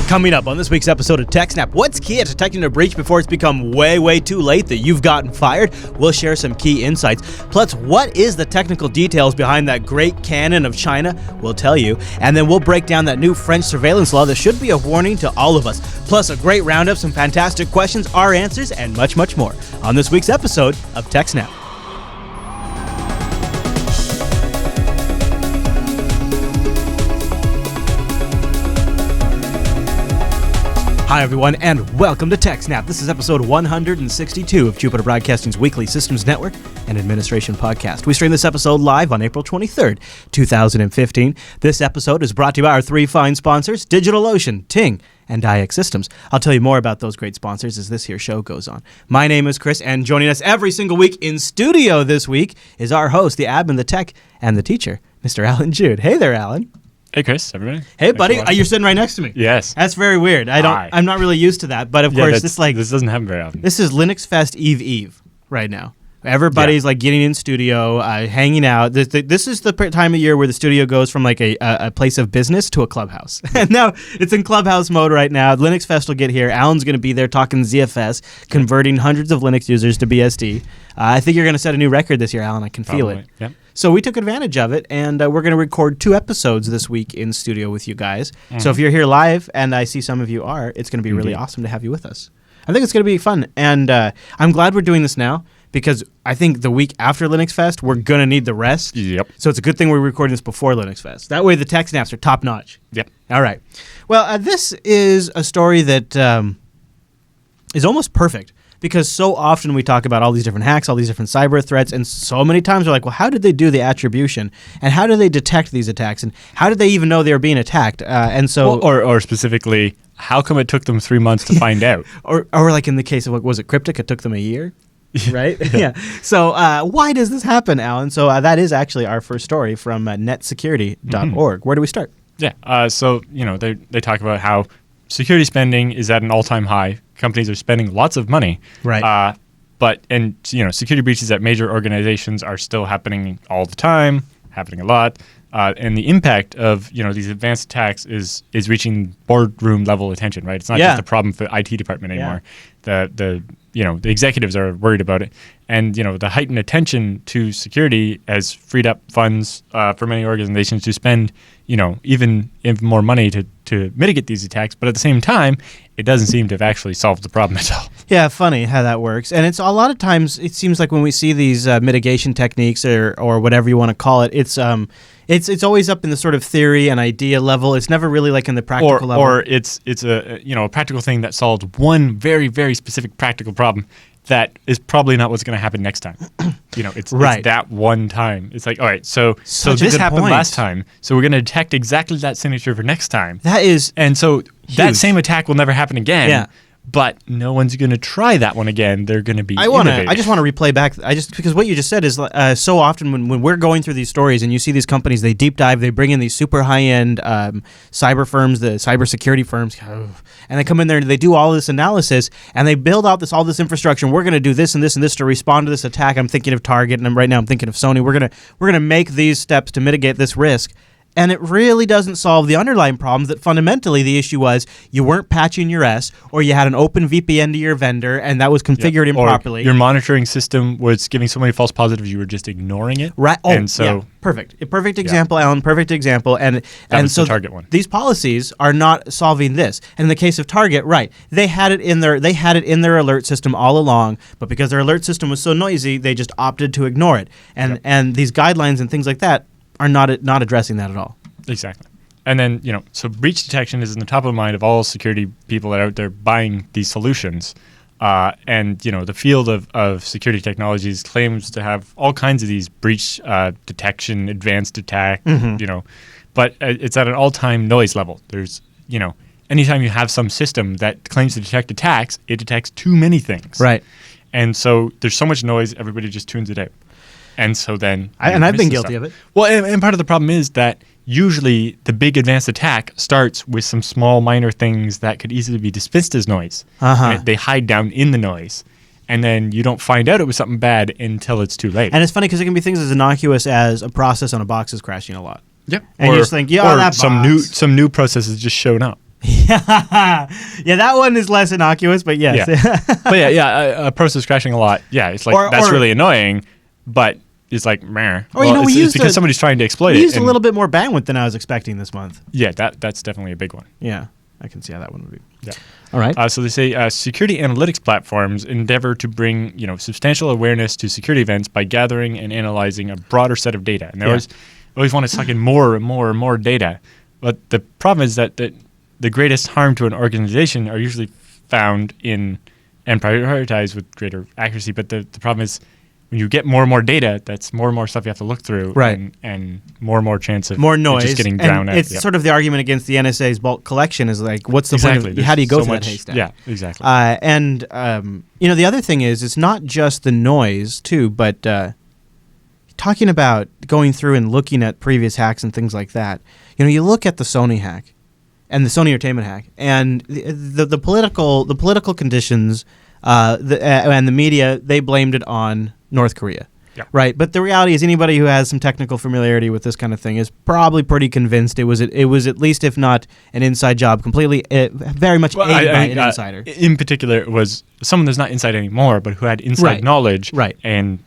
Coming up on this week's episode of TechSNAP, what's key at detecting a breach before it's become way too late that you've gotten fired? We'll share some key insights. Plus, what is the technical details behind that great cannon of China? We'll tell you. And then we'll break down that new French surveillance law that should be a warning to all of us. Plus, a great roundup, some fantastic questions, our answers, and much more on this week's episode of TechSNAP. Hi everyone, and welcome to TechSNAP. This is episode 162 of Jupiter Broadcasting's weekly Systems Network and Administration podcast. We stream this episode live on April 23rd, 2015. This episode is brought to you by our three fine sponsors, DigitalOcean, Ting, and IX Systems. I'll tell you more about those great sponsors as this here show goes on. My name is Chris, and joining us every single week in studio this week is our host, the admin, the tech, and the teacher, Mr. Alan Jude. Hey there, Alan. Hey, Chris, everybody. Hey, buddy. You're sitting right next to me. Yes. That's very weird. I'm not really used to that, but of course, this doesn't happen very often. This is Linux Fest Eve right now. Everybody's like getting in studio, hanging out. This is the time of year where the studio goes from like a place of business to a clubhouse. And now it's in clubhouse mode right now. Linux Fest will get here. Alan's going to be there talking ZFS, converting hundreds of Linux users to BSD. I think you're going to set a new record this year, Alan. I can feel it. Yep. So we took advantage of it, and we're going to record 2 episodes this week in studio with you guys. Mm-hmm. So if you're here live, and I see some of you are, it's going to be really awesome to have you with us. I think it's going to be fun, and I'm glad we're doing this now, because I think the week after Linux Fest, we're going to need the rest. Yep. So it's a good thing we're recording this before Linux Fest. That way the tech snaps are top-notch. Yep. All right. Well, this is a story that is almost perfect, because so often we talk about all these different hacks, all these different cyber threats, and so many times we're like, well, how did they do the attribution? And how do they detect these attacks? And how did they even know they were being attacked? And so, or specifically, how come it took them 3 months to find out? Or like in the case of, what was it, Cryptic? It took them a year? Right? Yeah. So why does this happen, Alan? So that is actually our first story from netsecurity.org. Where do we start? Yeah. So, they talk about how security spending is at an all-time high. Companies are spending lots of money. Right. But security breaches at major organizations are still happening all the time, happening a lot. And the impact of, these advanced attacks is reaching boardroom level attention, right? It's not just a problem for the IT department anymore. Yeah. The executives are worried about it. And, the heightened attention to security has freed up funds for many organizations to spend, even more money to mitigate these attacks. But at the same time, it doesn't seem to have actually solved the problem at all. Yeah, funny how that works. And it's a lot of times, it seems like when we see these mitigation techniques or whatever you want to call it, it's always up in the sort of theory and idea level. It's never really like in the practical level. Or it's a practical thing that solved one very, very specific practical problem that is probably not what's going to happen next time. It's that one time. It's like, all right, so this happened last time, so we're going to detect exactly that signature for next time. And so huge. That same attack will never happen again. Yeah. But no one's going to try that one again. They're going to be innovative. I just want to replay back. Because what you just said is so often when we're going through these stories and you see these companies, they deep dive, they bring in these super high-end cyber firms, the cybersecurity firms, and they come in there and they do all this analysis and they build out all this infrastructure. And we're going to do this and this and this to respond to this attack. I'm thinking of Target, and right now I'm thinking of Sony. We're gonna make these steps to mitigate this risk. And it really doesn't solve the underlying problems that fundamentally the issue was you weren't patching your S, or you had an open VPN to your vendor and that was configured improperly. Or your monitoring system was giving so many false positives you were just ignoring it. Right. Oh, and so, yeah. Perfect. A perfect example, Alan. Perfect example. And so the Target one. These policies are not solving this. And in the case of Target, right, they had it in their alert system all along, but because their alert system was so noisy, they just opted to ignore it. And these guidelines and things like that are not addressing that at all. Exactly. And then, so breach detection is in the top of mind of all security people that are out there buying these solutions. And, the field of security technologies claims to have all kinds of these breach detection, advanced attack, but it's at an all-time noise level. There's, anytime you have some system that claims to detect attacks, it detects too many things. Right. And so there's so much noise, everybody just tunes it out. And so then... I've been guilty of it. Well, and part of the problem is that usually the big advanced attack starts with some small minor things that could easily be dismissed as noise. Right? They hide down in the noise. And then you don't find out it was something bad until it's too late. And it's funny because it can be things as innocuous as a process on a box is crashing a lot. Yep. And you just think, that some new process has just shown up. Yeah, that one is less innocuous, but yes. Yeah. But process crashing a lot. Yeah, it's like that's really annoying, but it's like meh. Or it's because somebody's trying to exploit it. We used a little bit more bandwidth than I was expecting this month. Yeah, that's definitely a big one. Yeah, I can see how that one would be. Yeah. All right. So they say security analytics platforms endeavor to bring substantial awareness to security events by gathering and analyzing a broader set of data. And they always want to suck in more and more and more data. But the problem is that the greatest harm to an organization are usually found in and prioritized with greater accuracy. But the problem is when you get more and more data, that's more and more stuff you have to look through, right? And more chance of more noise, just getting drowned out. It's sort of the argument against the NSA's bulk collection is like, what's the point of, how do you go through that haystack? Yeah, exactly. The other thing is, it's not just the noise too, but talking about going through and looking at previous hacks and things like that. You look at the Sony hack and the Sony Entertainment hack, and the political conditions, and the media, they blamed it on North Korea. Yeah. Right, but the reality is anybody who has some technical familiarity with this kind of thing is probably pretty convinced it was at least, if not an inside job, completely very much aided by an insider. In particular, it was someone that's not inside anymore, but who had inside knowledge, right, and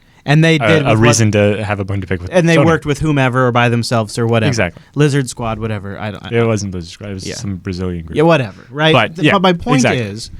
they did a reason to have a bone to pick with. And they Sony. worked with whomever or by themselves or whatever. Exactly. Lizard Squad, whatever. It wasn't Lizard Squad. It was some Brazilian group. Yeah, whatever. Right. But my point is,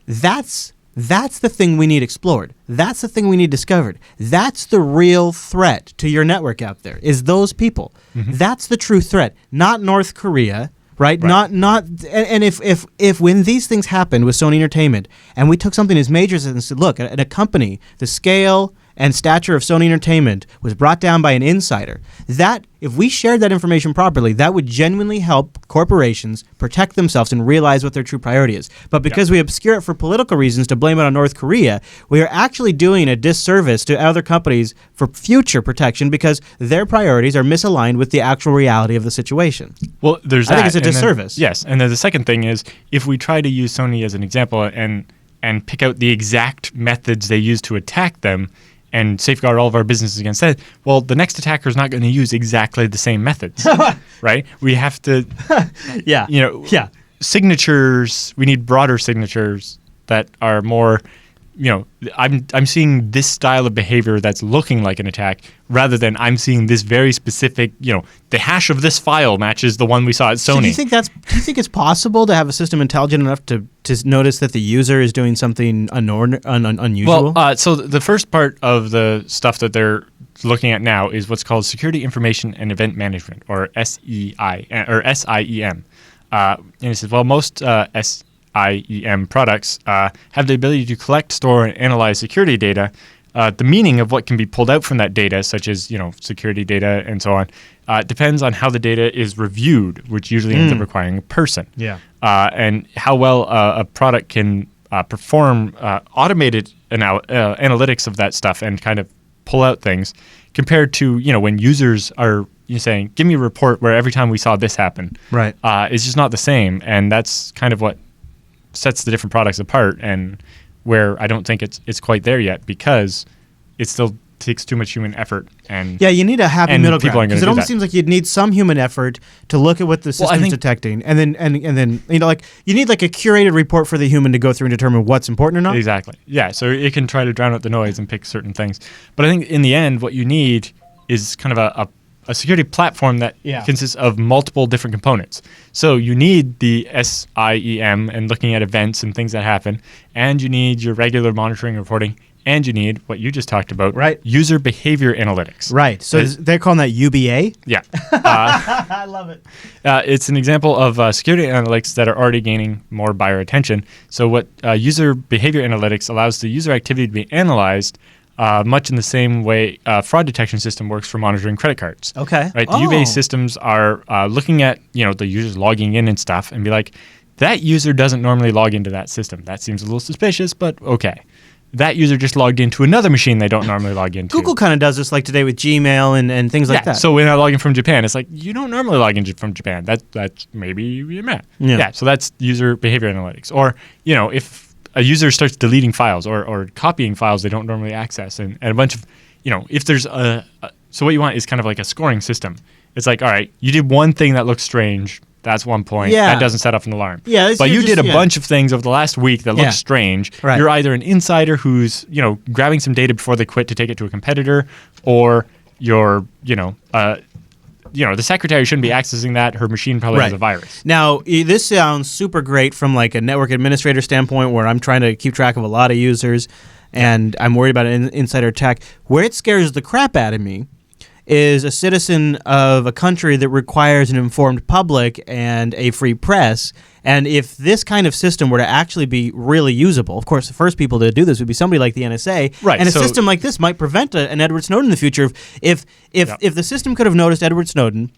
that's the thing we need explored. That's the thing we need discovered. That's the real threat to your network out there, is those people. Mm-hmm. That's the true threat, not North Korea, right? Not and if when these things happened with Sony Entertainment and we took something as major as and said, look, at a company, the scale and stature of Sony Entertainment was brought down by an insider, that if we shared that information properly, that would genuinely help corporations protect themselves and realize what their true priority is. But because we obscure it for political reasons to blame it on North Korea, we are actually doing a disservice to other companies for future protection because their priorities are misaligned with the actual reality of the situation. Well, I think it's a disservice. Yes, and then the second thing is, if we try to use Sony as an example and pick out the exact methods they use to attack them, and safeguard all of our businesses against that, well, the next attacker is not going to use exactly the same methods, right? We have to, signatures, we need broader signatures that are more, I'm seeing this style of behavior that's looking like an attack rather than I'm seeing this very specific, the hash of this file matches the one we saw at Sony. So do you think it's possible to have a system intelligent enough to notice that the user is doing something unusual? Well, so the first part of the stuff that they're looking at now is what's called Security Information and Event Management, or SIEM. And it says, well, most SIEM products have the ability to collect, store, and analyze security data. The meaning of what can be pulled out from that data, such as security data and so on, depends on how the data is reviewed, which usually ends up requiring a person. Yeah. And how well a product can perform automated analytics of that stuff and kind of pull out things, compared to when users are saying, "Give me a report where every time we saw this happen." Right. It's just not the same, and that's kind of what sets the different products apart, and where I don't think it's quite there yet, because it still takes too much human effort. And you need a happy middle ground, because it almost that. seems like you'd need some human effort to look at what the system's detecting, and then you need like a curated report for the human to go through and determine what's important or not. Exactly. Yeah. So it can try to drown out the noise and pick certain things, but I think in the end, what you need is kind of a security platform that consists of multiple different components. So you need the SIEM and looking at events and things that happen, and you need your regular monitoring and reporting, and you need what you just talked about, user behavior analytics. Right. So they're calling that UBA? Yeah. I love it. It's an example of security analytics that are already gaining more buyer attention. So what user behavior analytics allows the user activity to be analyzed much in the same way fraud detection system works for monitoring credit cards. Okay. Right. The UBA systems are looking at the users logging in and stuff, and be like, that user doesn't normally log into that system. That seems a little suspicious, but okay. That user just logged into another machine they don't normally log into. Google kind of does this, like today with Gmail and things like that. So when I log in from Japan, it's like, you don't normally log in from Japan. That's maybe you're mad. Yeah. So that's user behavior analytics. Or if a user starts deleting files or copying files they don't normally access, and a bunch of, if there's so what you want is kind of like a scoring system. It's like, all right, you did one thing that looks strange, That's one point. Yeah. That doesn't set off an alarm. Yeah, but you're you did a just- bunch of things over the last week that Yeah. look strange. Right. You're either an insider who's, grabbing some data before they quit to take it to a competitor, or you're, the secretary shouldn't be accessing that. Her machine probably has Right. a virus. Now, this sounds super great from like a network administrator standpoint, where I'm trying to keep track of a lot of users, and I'm worried about an insider attack. Where it scares the crap out of me is a citizen of a country that requires an informed public and a free press. And if this kind of system were to actually be really usable, of course, the first people to do this would be somebody like the NSA. Right, And a so- system like this might prevent an Edward Snowden in the future. If the system could have noticed Edward Snowden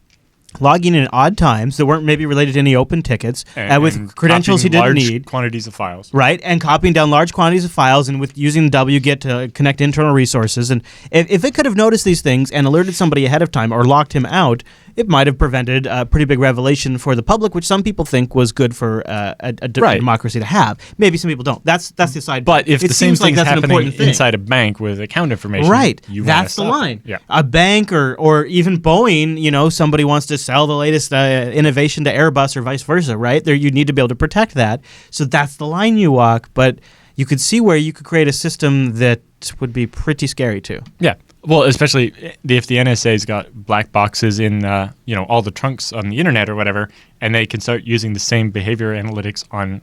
logging in at odd times that weren't maybe related to any open tickets, And with credentials he copying didn't large need. quantities of files. Right, and copying down large quantities of files, and with using wget to connect internal resources. And if it could have noticed these things and alerted somebody ahead of time or locked him out, it might have prevented a pretty big revelation for the public, which some people think was good for a Right. democracy to have. Maybe some people don't. That's the side. But if it the same seems like thing's that's an happening important thing. inside a bank with account information, Right, you wanna that's the stop it. line. Yeah. A bank or even Boeing, somebody wants to sell the latest innovation to Airbus or vice versa, right? There, you need to be able to protect that. So that's the line you walk. But you could see where you could create a system that would be pretty scary too. Yeah. Well, especially if the NSA's got black boxes in, all the trunks on the internet or whatever, and they can start using the same behavior analytics on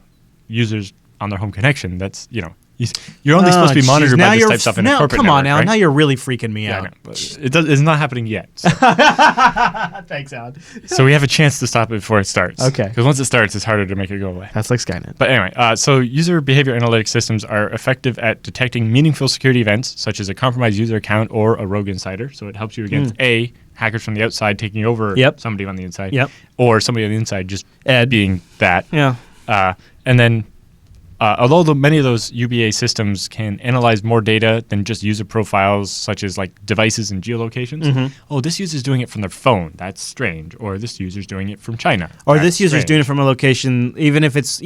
users on their home connection. That's, you're only supposed to be monitored by this type of stuff in a corporate Come on, network, Alan. right? Now you're really freaking me Yeah, I out. know, but it's not happening yet. So, Thanks, Alan. so we have a chance to stop it before it starts. Okay. Because once it starts, it's harder to make it go away. That's like Skynet. But anyway, so user behavior analytics systems are effective at detecting meaningful security events, such as a compromised user account or a rogue insider. So it helps you against A, hackers from the outside taking over Yep. somebody on the inside, Yep. or somebody on the inside just being that. Yeah. And then, although many of those UBA systems can analyze more data than just user profiles, such as like devices and geolocations. Mm-hmm. Oh, this user's doing it from their phone. That's strange. Or this user's doing it from China. Or That's this user's strange. doing it from a location, even if it's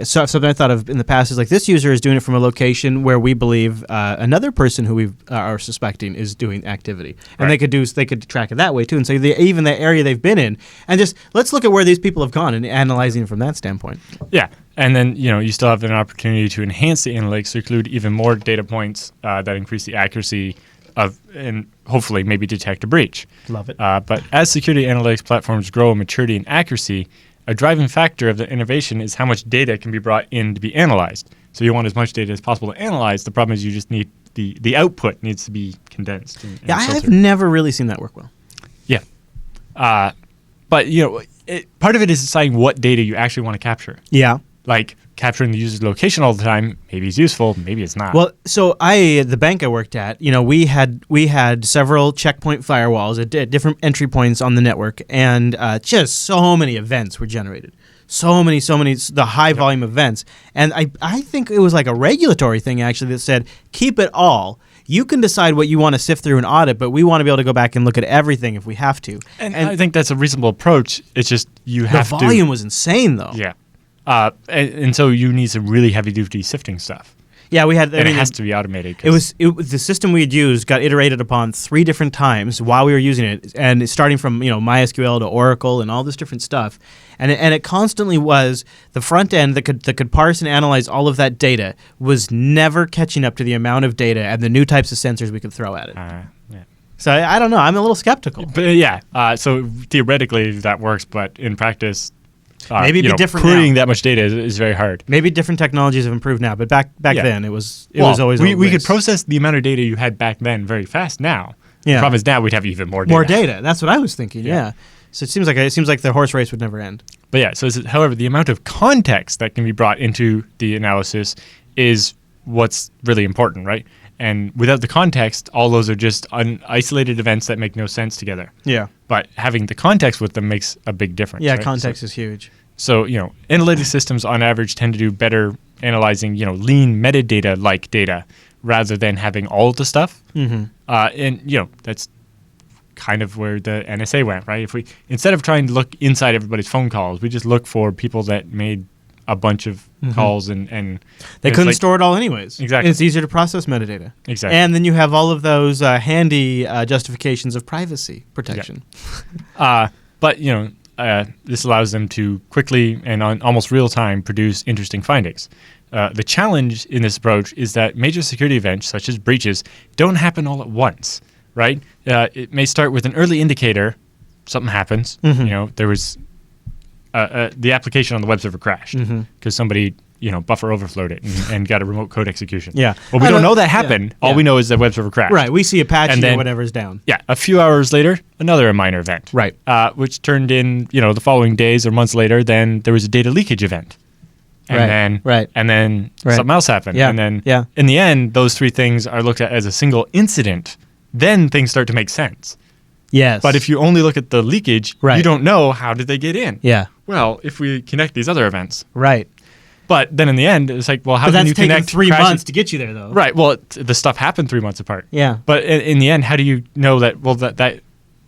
something I thought of in the past is like this user is doing it from a location where we believe another person who we are suspecting is doing activity, and Right. they could track it that way too, and so even the area they've been in, and just let's look at where these people have gone and analyzing it from that standpoint. Yeah. And then, you still have an opportunity to enhance the analytics to include even more data points that increase the accuracy of, and hopefully maybe detect a breach. Love it. But as security analytics platforms grow in maturity and accuracy, a driving factor of the innovation is how much data can be brought in to be analyzed. So you want as much data as possible to analyze. The problem is you just need the output needs to be condensed. And Yeah, I've filtered. never really seen that work well. Yeah. But, part of it is deciding what data you actually want to capture. Yeah. Like capturing the user's location all the time, maybe it's useful, maybe it's not. Well, so the bank I worked at, we had several checkpoint firewalls at different entry points on the network, and just so many events were generated. So many, the high volume events. And I think it was like a regulatory thing actually that said, keep it all. You can decide what you want to sift through and audit, but we want to be able to go back and look at everything if we have to. And I think that's a reasonable approach. It's just you have the to. volume was insane, though. Yeah. And so you need some really heavy duty sifting stuff. Yeah, we had. And it has to be automated. It was the system we had used got iterated upon 3 different times while we were using it, and it's starting from MySQL to Oracle and all this different stuff, and it constantly was the front end that could parse and analyze all of that data was never catching up to the amount of data and the new types of sensors we could throw at it. Yeah. So I don't know. I'm a little skeptical. But yeah, so theoretically that works, but in practice, Maybe it'd be different querying now. that much data is very hard. Maybe different technologies have improved now, but back Yeah. then it was always we a could race. process the amount of data you had back then very fast now. Yeah. The problem is now we'd have even more data. more data. That's what I was thinking. Yeah. Yeah. So it seems like the horse race would never end. But yeah, so however, the amount of context that can be brought into the analysis is what's really important, right? And without the context, all those are just isolated events that make no sense together. Yeah. But having the context with them makes a big difference. Yeah. right? Context is huge. So, analytic systems on average tend to do better analyzing, lean metadata-like data rather than having all of the stuff. Mm-hmm. And, that's kind of where the NSA went, right? If we, instead of trying to look inside everybody's phone calls, we just look for people that made a bunch of calls and They it's couldn't like- store it all anyways. Exactly. And it's easier to process metadata. Exactly. And then you have all of those handy justifications of privacy protection. But this allows them to quickly and on almost real time produce interesting findings. The challenge in this approach is that major security events, such as breaches, don't happen all at once, right? It may start with an early indicator, something happens. There was the application on the web server crashed because somebody buffer overflowed it and got a remote code execution. Yeah. Well, we don't know that happened. All we know is the web server crashed. Right. We see Apache And then- or whatever's down. Yeah. A few hours later, another minor event. Right. Which turned in, the following days or months later, then there was a data leakage event. And then something else happened. Yeah. And then Yeah. in the end, those three things are looked at as a single incident. Then things start to make sense. Yes. But if you only look at the leakage, Right. you don't know how did they get in. Yeah. Well, if we connect these other events. Right. But then in the end, it's like, well, how But can that's you taken connect 3 crashes- months to get you there, though. Right. Well, the stuff happened 3 months apart. Yeah. But in the end, how do you know that? Well, that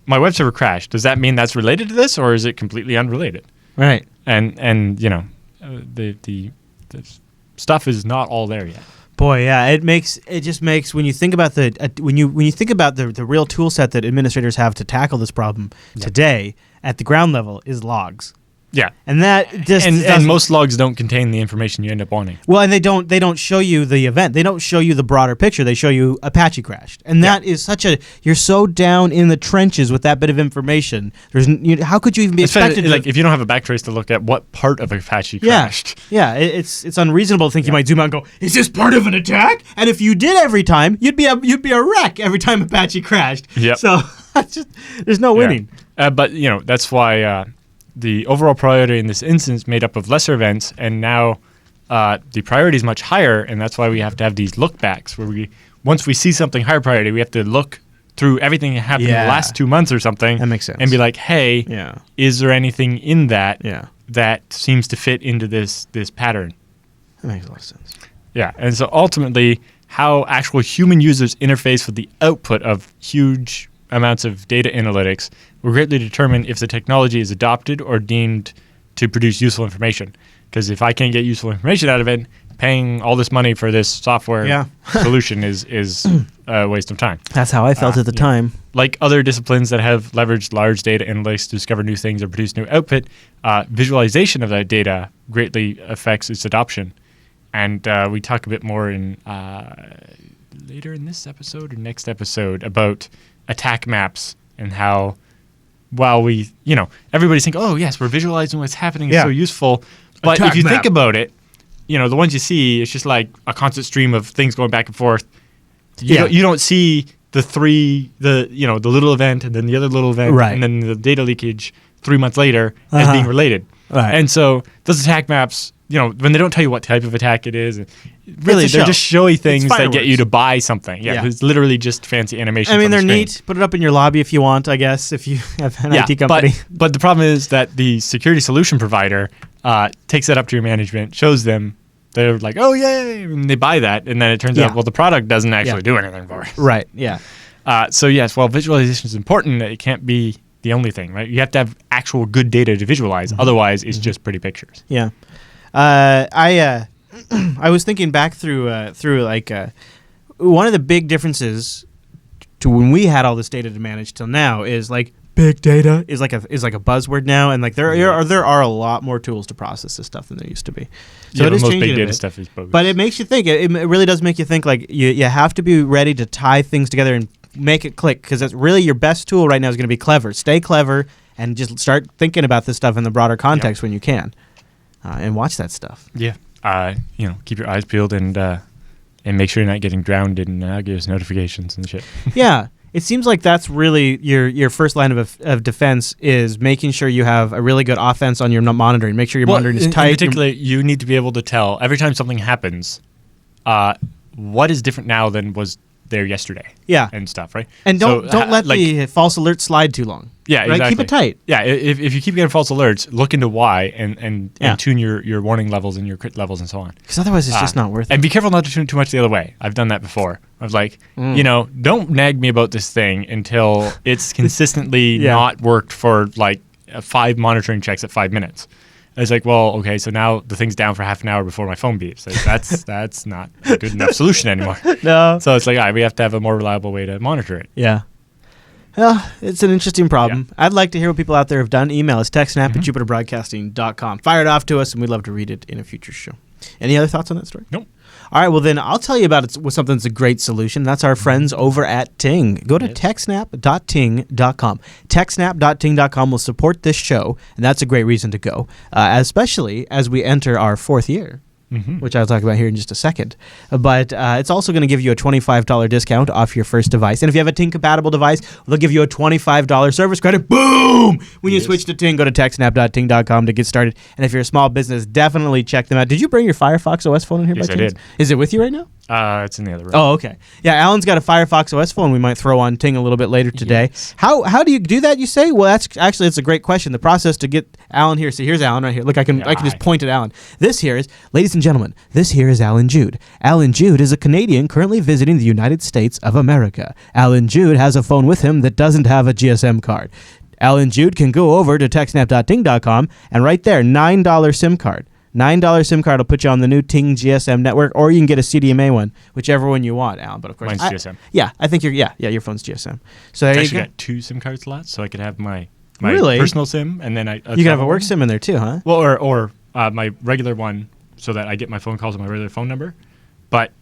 my web server crashed. Does that mean that's related to this, or is it completely unrelated? Right. And the stuff is not all there yet. Boy, yeah, it just makes when you think about when you think about the real tool set that administrators have to tackle this problem today at the ground level is logs. Yeah. And that just And doesn't- most logs don't contain the information you end up wanting. well, and they don't show you the event. They don't show you the broader picture. They show you Apache crashed, and that is such a you're so down in the trenches with that bit of information. How could you even be expected to Like if you don't have a backtrace to look at what part of Apache Yeah, crashed. yeah, it's unreasonable to think you might zoom out and go, "Is this part of an attack?" And if you did every time, you'd be a wreck every time Apache crashed. Yep. So there's no winning. But that's why the overall priority in this instance made up of lesser events, and now the priority is much higher, and that's why we have to have these look backs where once we see something higher priority, we have to look through everything that happened in the last 2 months or something. That makes sense. And be like, hey, Yeah. is there anything in that Yeah. that seems to fit into this pattern? That makes a lot of sense. Yeah, and so ultimately, how actual human users interface with the output of huge amounts of data analytics will greatly determine if the technology is adopted or deemed to produce useful information. Because if I can't get useful information out of it, paying all this money for this software solution is a waste of time. That's how I felt at the time. Like other disciplines that have leveraged large data analytics to discover new things or produce new output, visualization of that data greatly affects its adoption. And we talk a bit more in later in this episode or next episode about attack maps and how, while we, everybody's thinking, oh, yes, we're visualizing what's happening. It's so useful. But Attack if you map. think about it, the ones you see, it's just like a constant stream of things going back and forth. You don't see the little event and then the other little event Right. and then the data leakage 3 months later as being related. Right. And so those attack maps, when they don't tell you what type of attack it is, really It's a they're show. just showy things that get fireworks. you to buy something. Yeah, Yeah. it's literally just fancy animation. I mean, on the they're screen. neat. Put it up in your lobby if you want, I guess, if you have an IT company. But the problem is that the security solution provider takes that up to your management, shows them, they're like, oh, yay, and they buy that, and then it turns out, well, the product doesn't actually do anything for it. Right, yeah. So yes, while visualization is important, it can't be the only thing, right? You have to have actual good data to visualize. Otherwise, it's just pretty pictures. Yeah. I was thinking back through one of the big differences to when we had all this data to manage till now is like big data is like a buzzword now, and like there are a lot more tools to process this stuff than there used to be. So Yeah, it is most changing big a data bit. stuff is bogus. But it makes you think. It really does make you think. Like you have to be ready to tie things together and make it click, because that's really your best tool right now is going to be clever. Stay clever and just start thinking about this stuff in the broader context when you can, and watch that stuff. Yeah. Keep your eyes peeled and make sure you're not getting drowned in Nagios notifications and shit. Yeah. It seems like that's really your first line of defense is making sure you have a really good offense on your monitoring. Make sure your monitoring is tight. In particular, you need to be able to tell every time something happens, what is different now than was there yesterday. Yeah. And stuff, right? And don't let like, the false alert slide too long. Yeah, right? exactly. Keep it tight. Yeah, if you keep getting false alerts, look into why and tune your warning levels and your crit levels and so on. Because otherwise it's just not worth it. And be careful not to tune too much the other way. I've done that before. I was like, don't nag me about this thing until it's consistently not worked for like 5 monitoring checks at 5 minutes. I was like, well, okay, so now the thing's down for half an hour before my phone beeps. Like, that's not a good enough solution anymore. No. So it's like, all right, we have to have a more reliable way to monitor it. Yeah. Well, it's an interesting problem. I'd like to hear what people out there have done. Email us, TechSNAP at jupiterbroadcasting.com. Fire it off to us, and we'd love to read it in a future show. Any other thoughts on that story? Nope. All right, well, then I'll tell you about something that's a great solution. That's our friends over at Ting. Go to techsnap.ting.com. Techsnap.ting.com will support this show, and that's a great reason to go, especially as we enter our 4th year. Which I'll talk about here in just a second. But it's also going to give you a $25 discount off your first device. And if you have a Ting-compatible device, they'll give you a $25 service credit. Boom! When you switch to Ting, go to techsnap.ting.com to get started. And if you're a small business, definitely check them out. Did you bring your Firefox OS phone in here by chance? Yes, I did. Is it with you right now? It's in the other room. Oh, okay. Yeah, Alan's got a Firefox OS phone we might throw on Ting a little bit later today. Yes. How do you do that, you say? Well, it's a great question. The process to get Alan here. See, here's Alan right here. Look, I can just point at Alan. This here is, ladies and gentlemen, this here is Alan Jude. Alan Jude is a Canadian currently visiting the United States of America. Alan Jude has a phone with him that doesn't have a GSM card. Alan Jude can go over to techsnap.ting.com and right there, $9 SIM card. $9 SIM card will put you on the new Ting GSM network, or you can get a CDMA one, whichever one you want, Alan. But of course, mine's GSM. Yeah, I think your phone's GSM. So there I you actually go. got 2 SIM card slots, so I could have my Really? personal SIM, and then You can have a work SIM in there too, huh? Well, or my regular one, so that I get my phone calls on my regular phone number, but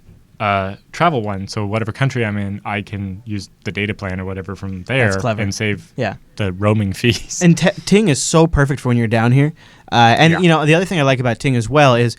travel one, so whatever country I'm in, I can use the data plan or whatever from there. That's clever. And save the roaming fees. And Ting is so perfect for when you're down here. You know, the other thing I like about Ting as well is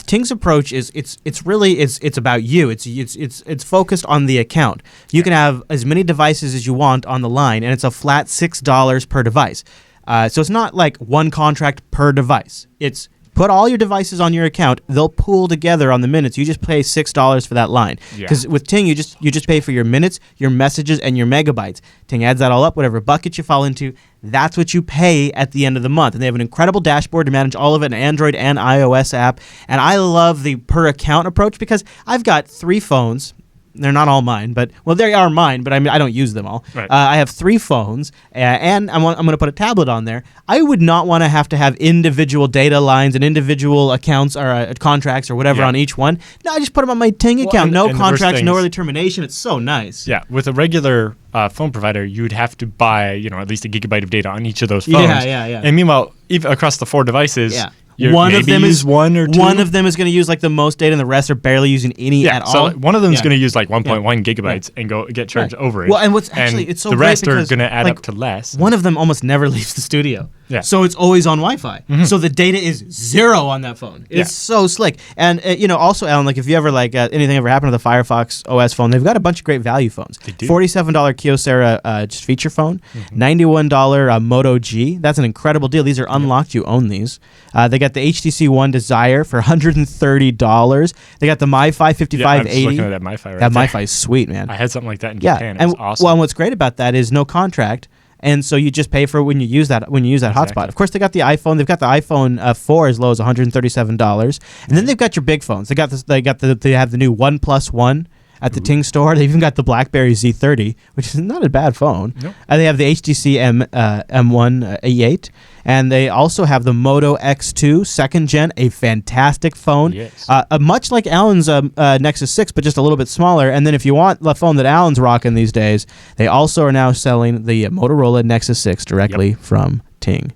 Ting's approach is it's about you. It's focused on the account. You can have as many devices as you want on the line, and it's a flat $6 per device. So it's not like one contract per device. It's put all your devices on your account. They'll pool together on the minutes. You just pay $6 for that line. Because with Ting, you just pay for your minutes, your messages, and your megabytes. Ting adds that all up, whatever bucket you fall into, that's what you pay at the end of the month. And they have an incredible dashboard to manage all of it, an Android and iOS app. And I love the per account approach because I've got 3 phones. They're not all mine, but they are mine. But I mean, I don't use them all. Right. I have 3 phones, and I'm going to put a tablet on there. I would not want to have individual data lines and individual accounts or contracts or whatever on each one. No, I just put them on my Ting account. No contracts, no early termination. It's so nice. Yeah, with a regular phone provider, you'd have to buy at least a gigabyte of data on each of those phones. Yeah. And meanwhile, even across the 4 devices. Yeah. One of them is 1 or 2. One of them is going to use like the most data, and the rest are barely using any at all. So one of them is going to use like 1.1 gigabytes and get charged over it. Well, and what's actually it's so the great rest are because, going to add like, up to less. One of them almost never leaves the studio. Yeah. So it's always on Wi-Fi. So the data is 0 on that phone. It's so slick. And also, Alan, like if you ever anything ever happened to the Firefox OS phone, they've got a bunch of great value phones. They do. $47 Kyocera just feature phone, $91 Moto G. That's an incredible deal. These are unlocked. You own these. They got the HTC One Desire for $130. They got the MiFi 5580. I'm just looking at that MiFi right That there. MiFi is sweet, man. I had something like that in Japan. It was awesome. Well, and what's great about that is no contract. And so you just pay for it when you use that hotspot. Of course, they got the iPhone. They've got the iPhone 4 as low as $137, and then they've got your big phones. They have the new OnePlus One at the Ting store. They've even got the BlackBerry Z30, which is not a bad phone. Nope. They have the HTC M1 E8, and they also have the Moto X2 second gen, a fantastic phone. Yes. Much like Alan's Nexus 6, but just a little bit smaller. And then if you want the phone that Alan's rocking these days, they also are now selling the Motorola Nexus 6 directly from Ting.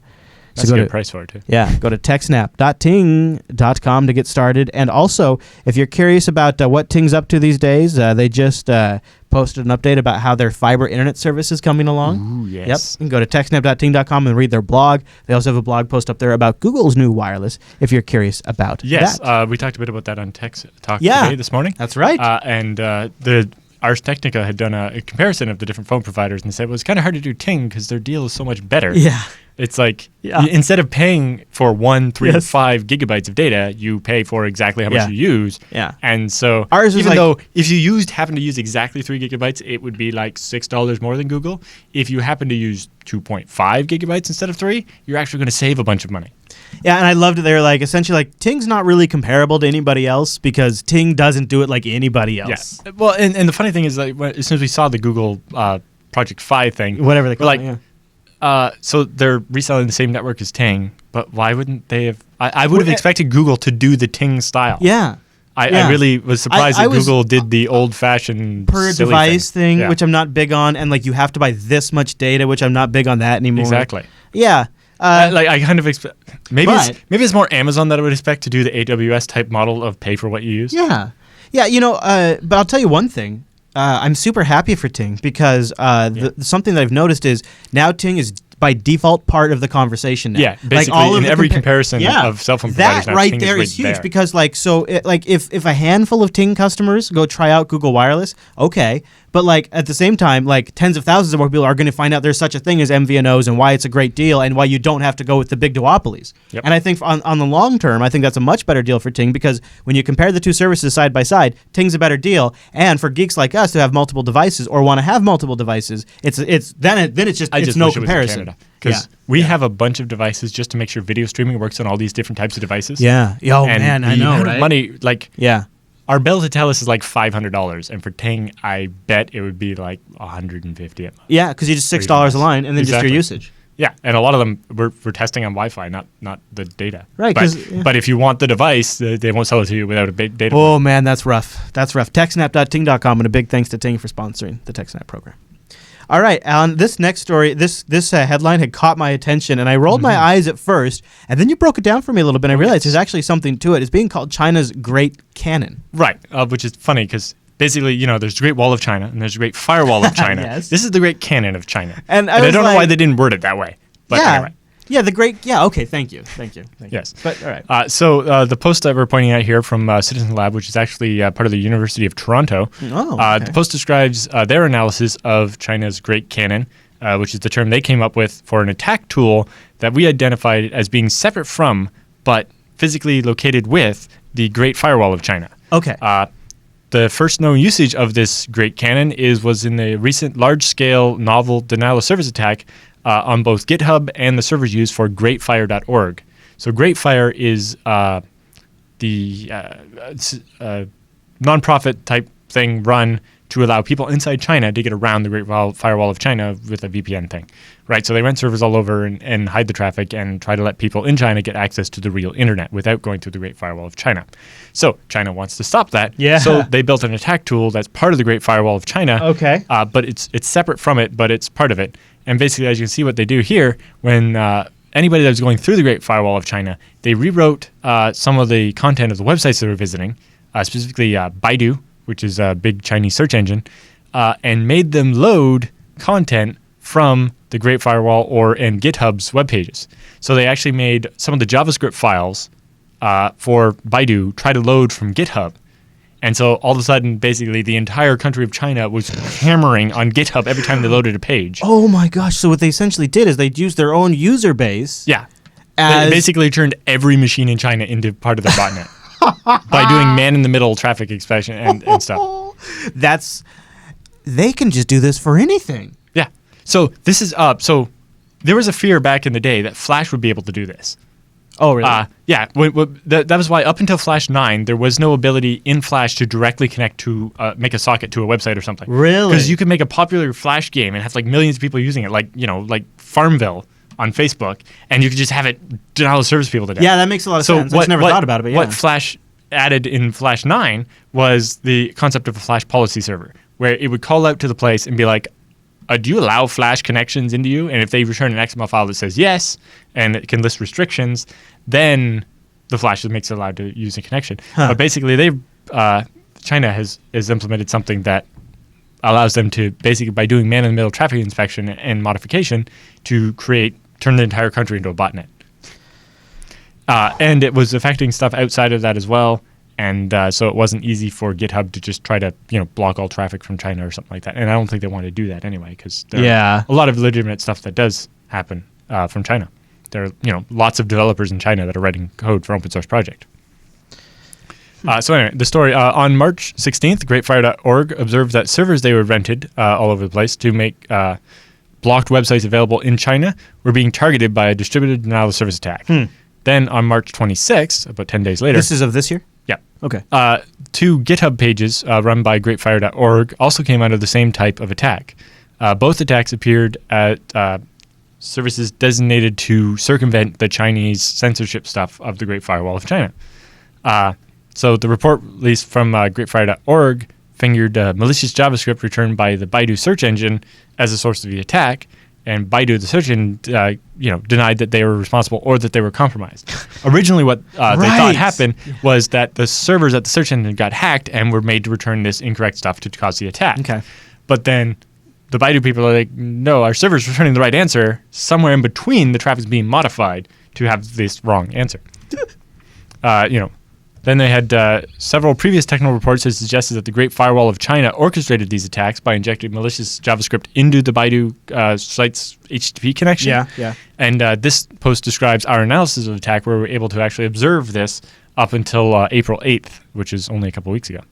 That's a good price for it, too. Yeah, go to techsnap.ting.com to get started. And also, if you're curious about what Ting's up to these days, they just posted an update about how their fiber internet service is coming along. Ooh, yes. Yep. You can go to techsnap.ting.com and read their blog. They also have a blog post up there about Google's new wireless, if you're curious about that. We talked a bit about that on Tech Talk today, this morning. That's right. The Ars Technica had done a comparison of the different phone providers, and they said, well, it's kind of hard to do Ting because their deal is so much better. Yeah. It's like instead of paying for 1, 3, or 5 gigabytes of data, you pay for exactly how much you use. Yeah. And so ours is even though if you happen to use exactly 3 gigabytes, it would be like $6 more than Google. If you happen to use 2.5 gigabytes instead of 3, you're actually going to save a bunch of money. Yeah, and I loved it. They're like, essentially, like, Ting's not really comparable to anybody else because Ting doesn't do it like anybody else. Yeah. Well, and the funny thing is, like, as soon as we saw the Google Project Fi thing, whatever they call it, so they're reselling the same network as Ting, but why wouldn't they have? I would have expected Google to do the Ting style. Yeah. I really was surprised I that was- Google did the old-fashioned per silly device thing, Yeah. which I'm not big on, and like you have to buy this much data, which I'm not big on that anymore. Exactly. Yeah. I kind of expect maybe but- it's more Amazon that I would expect to do the AWS type model of pay for what you use. Yeah. Yeah, but I'll tell you one thing. I'm super happy for Ting because something that I've noticed is now Ting is by default part of the conversation now. Yeah, basically in every comparison of cell phone providers that now, right Ting there is is huge right there. because if a handful of Ting customers go try out Google Wireless, okay, but like at the same time, like tens of thousands of more people are going to find out there's such a thing as MVNOs and why it's a great deal and why you don't have to go with the big duopolies. Yep. And I think on the long term, I think that's a much better deal for Ting because when you compare the two services side by side, Ting's a better deal. And for geeks like us who have multiple devices or want to have multiple devices, it's no comparison. Because we have a bunch of devices just to make sure video streaming works on all these different types of devices. Yeah. Oh And man, I the know, amount of right? money, like Yeah. our bill to TELUS is like $500, and for Ting, I bet it would be like $150 a month. Yeah, because you just $6 a line and then Exactly. just your usage. Yeah, and a lot of them we're testing on Wi-Fi, not the data. Right, But, 'cause, yeah. but if you want the device, they won't sell it to you without a data. Oh man, that's rough. That's rough. TechSNAP.ting.com, and a big thanks to Ting for sponsoring the TechSNAP program. All right, Alan. This next story, this headline had caught my attention, and I rolled my eyes at first, and then you broke it down for me a little bit. And I realized there's actually something to it. It's being called China's Great Cannon. Right, which is funny because basically, there's the Great Wall of China and there's the Great Firewall of China. Yes. This is the Great Cannon of China. And I was don't know why like- they didn't word it that way. But yeah, anyway. yeah, the great. Yeah, okay. Thank you. Yes. But all right. So the post that we're pointing out here from Citizen Lab, which is actually part of the University of Toronto, Oh, okay. the post describes their analysis of China's Great Cannon, which is the term they came up with for an attack tool that we identified as being separate from, but physically located with, the Great Firewall of China. Okay. The first known usage of this Great Cannon was in the recent large-scale novel denial of service attack on both GitHub and the servers used for greatfire.org. So Greatfire is the nonprofit type thing run to allow people inside China to get around the Great Firewall of China with a VPN thing, right? So they rent servers all over and hide the traffic and try to let people in China get access to the real internet without going through the Great Firewall of China. So China wants to stop that. Yeah. So they built an attack tool that's part of the Great Firewall of China. Okay. But it's separate from it, but it's part of it. And basically, as you can see what they do here, when anybody that's going through the Great Firewall of China, they rewrote some of the content of the websites they were visiting, specifically Baidu, which is a big Chinese search engine, and made them load content from the Great Firewall and GitHub's web pages. So they actually made some of the JavaScript files for Baidu try to load from GitHub. And so all of a sudden, basically, the entire country of China was hammering on GitHub every time they loaded a page. Oh my gosh! So what they essentially did is they used their own user base. Yeah. As They basically turned every machine in China into part of their botnet by doing man-in-the-middle traffic inspection and stuff. They can just do this for anything. Yeah. So this is so there was a fear back in the day that Flash would be able to do this. Oh really? Yeah. That was why up until Flash 9, there was no ability in Flash to directly connect to make a socket to a website or something. Really? Because you could make a popular Flash game and have like millions of people using it, like Farmville on Facebook, and you could just have it denial of service people to death. Yeah, that makes a lot of sense. I just never thought about it, but yeah. What Flash added in Flash 9 was the concept of a Flash policy server, where it would call out to the place and be like, do you allow Flash connections into you? And if they return an XML file that says yes, and it can list restrictions, then the Flash makes it allowed to use a connection. Huh. But basically, China has implemented something that allows them to basically, by doing man-in-the-middle traffic inspection and modification, to turn the entire country into a botnet. And it was affecting stuff outside of that as well. And so it wasn't easy for GitHub to just try to block all traffic from China or something like that. And I don't think they want to do that anyway, because there are a lot of legitimate stuff that does happen from China. There are lots of developers in China that are writing code for open source project. So anyway, the story on March 16th, GreatFire.org observed that servers they were rented all over the place to make blocked websites available in China were being targeted by a distributed denial of service attack. Then on March 26th, about 10 days later, This is of this year? yeah. Okay. 2 GitHub pages run by GreatFire.org also came out of the same type of attack. Both attacks appeared at services designated to circumvent the Chinese censorship stuff of the Great Firewall of China. So the report released from greatfire.org fingered malicious JavaScript returned by the Baidu search engine as a source of the attack, and Baidu, the search engine, denied that they were responsible or that they were compromised. Originally, what they thought happened was that the servers at the search engine got hacked and were made to return this incorrect stuff to cause the attack. Okay. But then the Baidu people are like, no, our server's returning the right answer. Somewhere in between, the traffic's being modified to have this wrong answer. Then they had several previous technical reports that suggested that the Great Firewall of China orchestrated these attacks by injecting malicious JavaScript into the Baidu site's HTTP connection. Yeah. And this post describes our analysis of the attack, where we were able to actually observe this up until April 8th, which is only a couple weeks ago.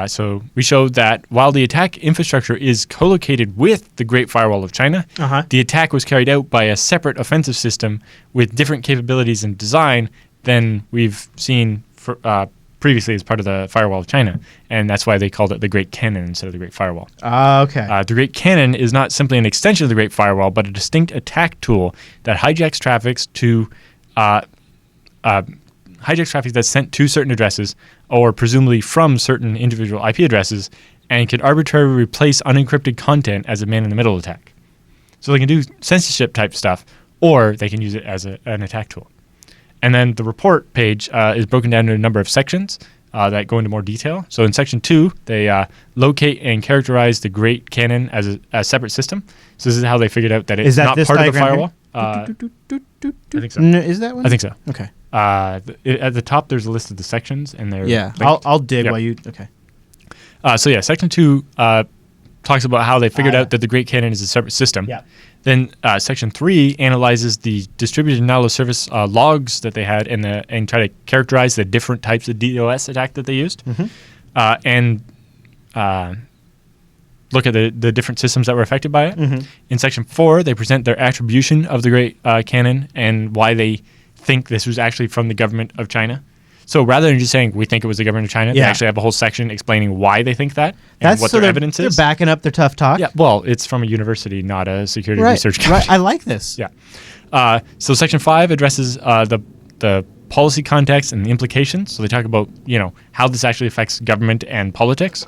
So we showed that while the attack infrastructure is co-located with the Great Firewall of China, the attack was carried out by a separate offensive system with different capabilities and design than we've seen previously as part of the Firewall of China. And that's why they called it the Great Cannon instead of the Great Firewall. Okay. The Great Cannon is not simply an extension of the Great Firewall, but a distinct attack tool that hijacks traffic that's sent to certain addresses, or presumably from certain individual IP addresses, and can arbitrarily replace unencrypted content as a man-in-the-middle attack. So they can do censorship type stuff, or they can use it as an attack tool. And then the report page is broken down into a number of sections that go into more detail. So in section 2, they locate and characterize the Great Cannon as a separate system. So this is how they figured out that it's not part of the firewall. I think so. No, is that one? I think so. Okay. At the top, there's a list of the sections, and they're linked. I'll dig while you. Okay. Section 2 talks about how they figured out that the Great Cannon is a separate system. Yeah. Then section 3 analyzes the distributed denial of service logs that they had and try to characterize the different types of DDoS attack that they used, and look at the different systems that were affected by it. In section 4, they present their attribution of the Great Cannon and why they think this was actually from the government of China. So rather than just saying we think it was the government of China, they actually have a whole section explaining why they think that and what their evidence is. They're backing up their tough talk. Yeah, well, it's from a university, not a security research company. Right, I like this. Yeah. So section 5 addresses the policy context and the implications. So they talk about how this actually affects government and politics.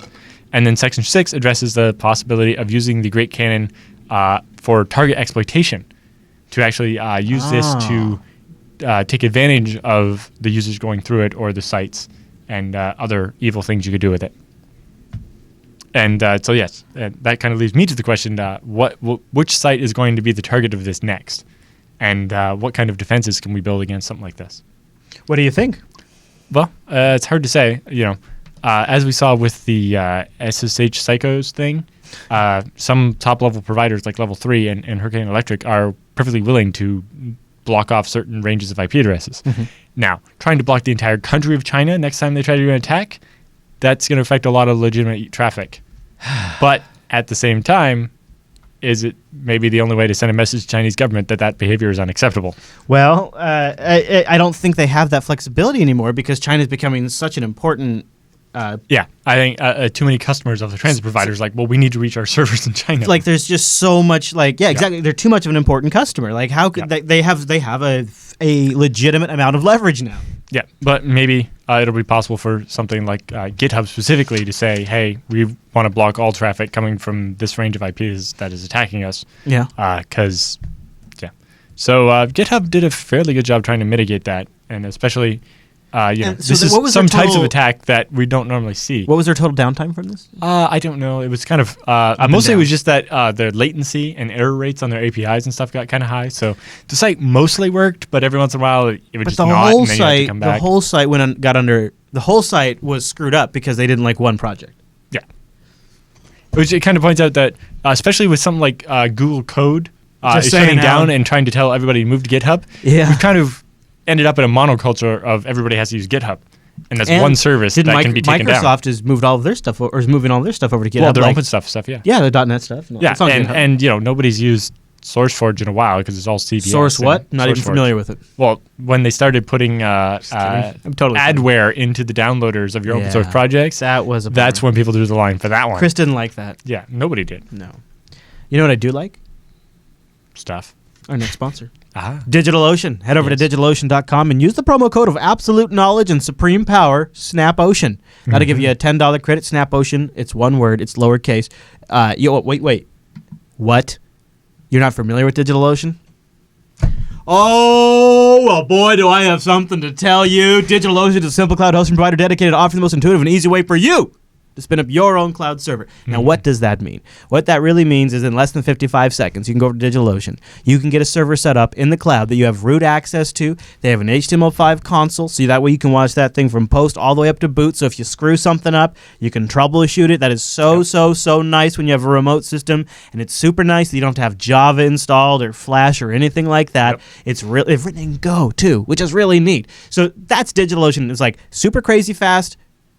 And then section 6 addresses the possibility of using the Great Cannon for target exploitation, to actually use this to take advantage of the users going through it or the sites and other evil things you could do with it. And so yes, that kind of leads me to the question, which site is going to be the target of this next? And what kind of defenses can we build against something like this? What do you think? Well, it's hard to say. As we saw with the SSH Psychos thing, some top-level providers like Level 3 and Hurricane Electric are perfectly willing to block off certain ranges of IP addresses. Now, trying to block the entire country of China next time they try to do an attack, that's going to affect a lot of legitimate traffic. But at the same time, is it maybe the only way to send a message to the Chinese government that behavior is unacceptable? Well, I don't think they have that flexibility anymore because China is becoming such an important... I think too many customers of the transit providers we need to reach our servers in China. Like, there's just so much, exactly. They're too much of an important customer. Like, how could they have a legitimate amount of leverage now? Yeah, but maybe it'll be possible for something like GitHub specifically to say, hey, we want to block all traffic coming from this range of IPs that is attacking us. Yeah. So GitHub did a fairly good job trying to mitigate that, and especially... this is some types of attack that we don't normally see. What was their total downtime from this? I don't know. It was kind of mostly it was just that their latency and error rates on their APIs and stuff got kind of high. So the site mostly worked, but every once in a while it would just not, and then you had to come back. The whole site the whole site was screwed up because they didn't like one project. Yeah, which it kind of points out that especially with something like Google Code shutting down and trying to tell everybody to move to GitHub, we've kind of ended up in a monoculture of everybody has to use GitHub, and that's one service that can be taken down. Microsoft has moved all of their stuff, or is moving all their stuff over to GitHub. Well, their open stuff, yeah. Yeah, the .NET stuff. Yeah, and nobody's used SourceForge in a while because it's all CVS. Source what? Not even familiar with it. Well, when they started putting adware into the downloaders of your open source projects, that's when people drew the line for that one. Chris didn't like that. Yeah, nobody did. No. You know what I do like? Stuff. Our next sponsor. DigitalOcean. Head over to DigitalOcean.com and use the promo code of absolute knowledge and supreme power, SnapOcean. That'll give you a $10 credit. SnapOcean. It's one word. It's lowercase. Wait. What? You're not familiar with DigitalOcean? Oh, well, boy, do I have something to tell you. DigitalOcean is a simple cloud hosting provider dedicated to offering the most intuitive and easy way for you to spin up your own cloud server. Now, what does that mean? What that really means is in less than 55 seconds, you can go over to DigitalOcean. You can get a server set up in the cloud that you have root access to. They have an HTML5 console, so that way you can watch that thing from post all the way up to boot. So if you screw something up, you can troubleshoot it. That is so nice when you have a remote system, and it's super nice that you don't have to have Java installed or Flash or anything like that. Yep. It's written in Go, too, which is really neat. So that's DigitalOcean. It's like super crazy fast,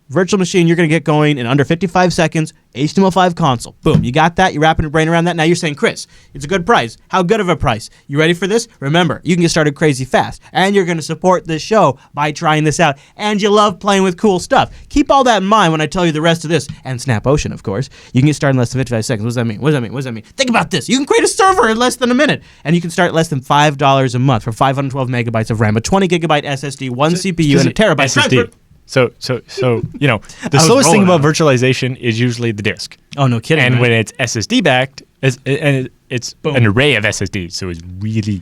virtual machine you're going to get going in under 55 seconds, HTML5 console. Boom, you got that. You're wrapping your brain around that. Now you're saying, Chris, it's a good price. How good of a price? You ready for this? Remember, you can get started crazy fast, and you're going to support this show by trying this out, and you love playing with cool stuff. Keep all that in mind when I tell you the rest of this, and SnapOcean, of course. You can get started in less than 55 seconds. What does that mean? What does that mean? Think about this. You can create a server in less than a minute, and you can start at less than $5 a month for 512 megabytes of RAM, a 20 gigabyte SSD, one CPU, and a terabyte SSD. So the slowest thing about virtualization is usually the disk. Oh, no kidding. And right? when it's SSD backed, it's an array of SSDs, so it's really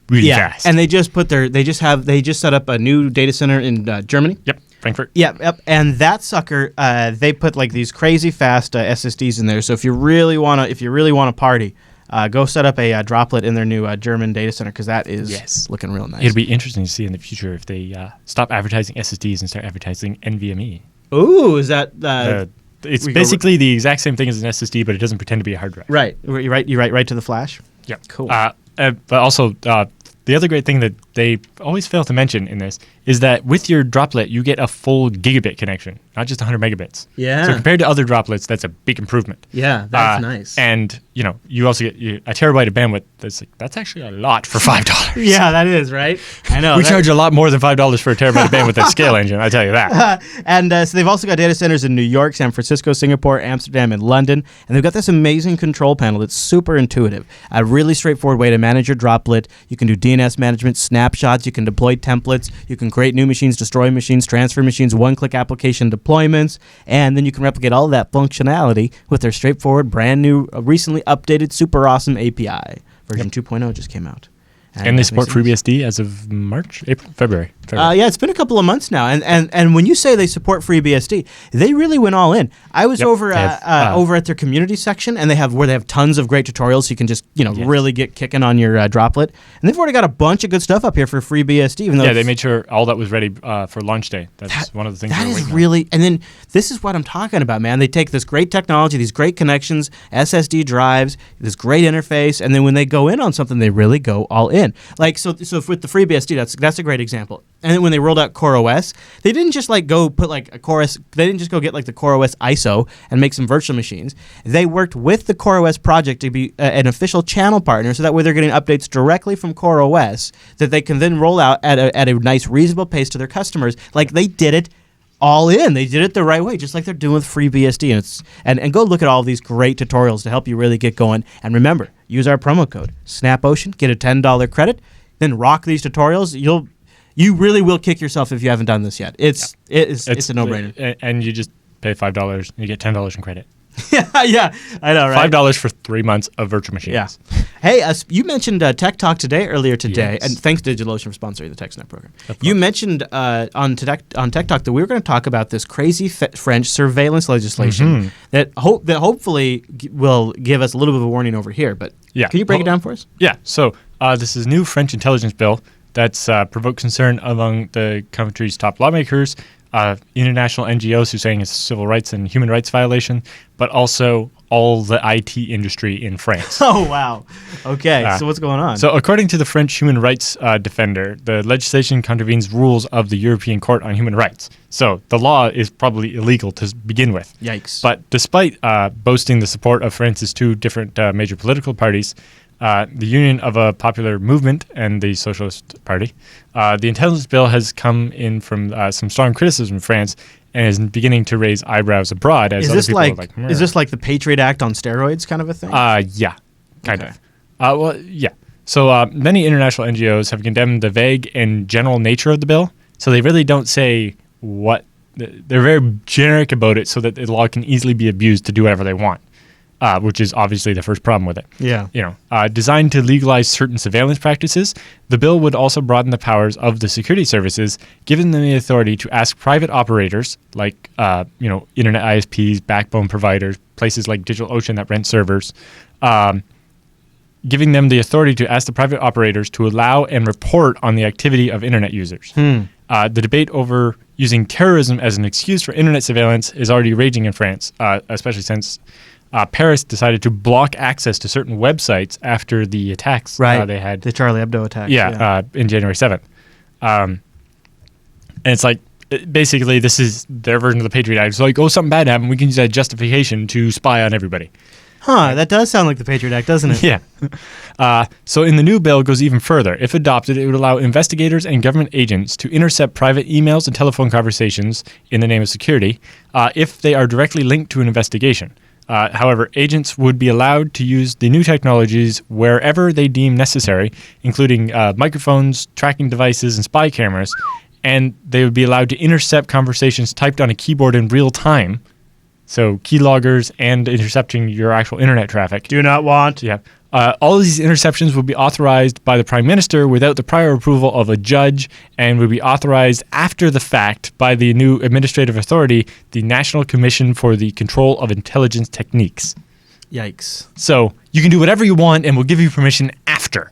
fast. And they just set up a new data center in Germany. Yep, Frankfurt. Yep. And that sucker, they put like these crazy fast SSDs in there. So if you really want to party, go set up a droplet in their new German data center, because that is looking real nice. It'll be interesting to see in the future if they stop advertising SSDs and start advertising NVMe. Ooh, is that? It's basically the exact same thing as an SSD, but it doesn't pretend to be a hard drive. Right. You write to the flash. Yeah. Cool. But also, the other great thing that they always fail to mention in this is that with your droplet, you get a full gigabit connection, not just 100 megabits. Yeah. So compared to other droplets, that's a big improvement. Yeah, that's nice. And you also get a terabyte of bandwidth. That's actually a lot for $5. Yeah, that is right. I know. We charge a lot more than $5 for a terabyte of bandwidth at Scale Engine. I tell you that. And so they've also got data centers in New York, San Francisco, Singapore, Amsterdam, and London. And they've got this amazing control panel that's super intuitive. A really straightforward way to manage your droplet. You can do DNS management, snapshots. You can deploy templates. You can create new machines, destroy machines, transfer machines, one-click application deployments, and then you can replicate all of that functionality with their straightforward, brand new, recently updated, super awesome API. Version 2.0 just came out. And they support FreeBSD as of March, April, February. Yeah, it's been a couple of months now. And when you say they support FreeBSD, they really went all in. I was over at their community section, and they have tons of great tutorials, so you can just really get kicking on your droplet. And they've already got a bunch of good stuff up here for FreeBSD. Even though they made sure all that was ready for launch day. That's one of the things. That is really. And then this is what I'm talking about, man. They take this great technology, these great connections, SSD drives, this great interface, and then when they go in on something, they really go all in. Like so with the FreeBSD, that's a great example. And then when they rolled out CoreOS, they didn't just go put a CoreOS. They didn't just go get the CoreOS ISO and make some virtual machines. They worked with the CoreOS project to be an official channel partner, so that way they're getting updates directly from CoreOS that they can then roll out at a nice, reasonable pace to their customers. Like they did it all in. They did it the right way, just like they're doing with FreeBSD. And go look at all these great tutorials to help you really get going. And remember, use our promo code SnapOcean, get a $10 credit, then rock these tutorials. You really will kick yourself if you haven't done this yet. It's a no-brainer. And you just pay $5 and you get $10 in credit. Yeah, I know, right? $5 for 3 months of virtual machines. Yeah. Hey, you mentioned Tech Talk earlier today, yes. and thanks to DigitalOcean for sponsoring the TechSNAP program. You mentioned on Tech Talk that we were going to talk about this crazy French surveillance legislation that hopefully will give us a little bit of a warning over here. But can you break it down for us? Yeah. So this is a new French intelligence bill that's provoked concern among the country's top lawmakers, international NGOs who are saying it's a civil rights and human rights violation, but also all the IT industry in France. Oh, wow. Okay, so what's going on? So according to the French human rights defender, the legislation contravenes rules of the European Court on Human Rights. So the law is probably illegal to begin with. Yikes. But despite boasting the support of France's two different major political parties, the Union of a Popular Movement and the Socialist Party, the intelligence bill has come in from some strong criticism in France and is beginning to raise eyebrows abroad. As other people are like, is this like the Patriot Act on steroids kind of a thing? Yeah, kind of. Well, yeah. So many international NGOs have condemned the vague and general nature of the bill. So they really don't say what. They're very generic about it so that the law can easily be abused to do whatever they want, which is obviously the first problem with it. Yeah. Designed to legalize certain surveillance practices, the bill would also broaden the powers of the security services, giving them the authority to ask private operators like, internet ISPs, backbone providers, places like DigitalOcean that rent servers, giving them the authority to ask the private operators to allow and report on the activity of internet users. The debate over using terrorism as an excuse for internet surveillance is already raging in France, especially since Paris decided to block access to certain websites after the attacks they had. The Charlie Hebdo attacks. In January 7th. And it's like, basically, this is their version of the Patriot Act. It's like, something bad happened. We can use that justification to spy on everybody. Huh, that does sound like the Patriot Act, doesn't it? Yeah. So in the new bill, it goes even further. If adopted, it would allow investigators and government agents to intercept private emails and telephone conversations in the name of security if they are directly linked to an investigation. However, agents would be allowed to use the new technologies wherever they deem necessary, including microphones, tracking devices, and spy cameras, and they would be allowed to intercept conversations typed on a keyboard in real time. So keyloggers and intercepting your actual internet traffic. Do not want. Yeah. All of these interceptions would be authorized by the Prime Minister without the prior approval of a judge, and would be authorized after the fact by the new administrative authority, the National Commission for the Control of Intelligence Techniques. Yikes. So you can do whatever you want, and we'll give you permission after.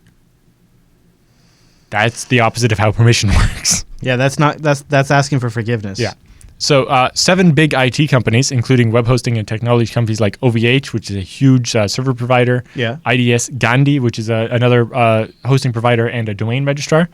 That's the opposite of how permission works. Yeah, that's asking for forgiveness. Yeah. So 7 big IT companies, including web hosting and technology companies like OVH, which is a huge server provider, IDS Gandhi, which is another hosting provider and a domain registrar,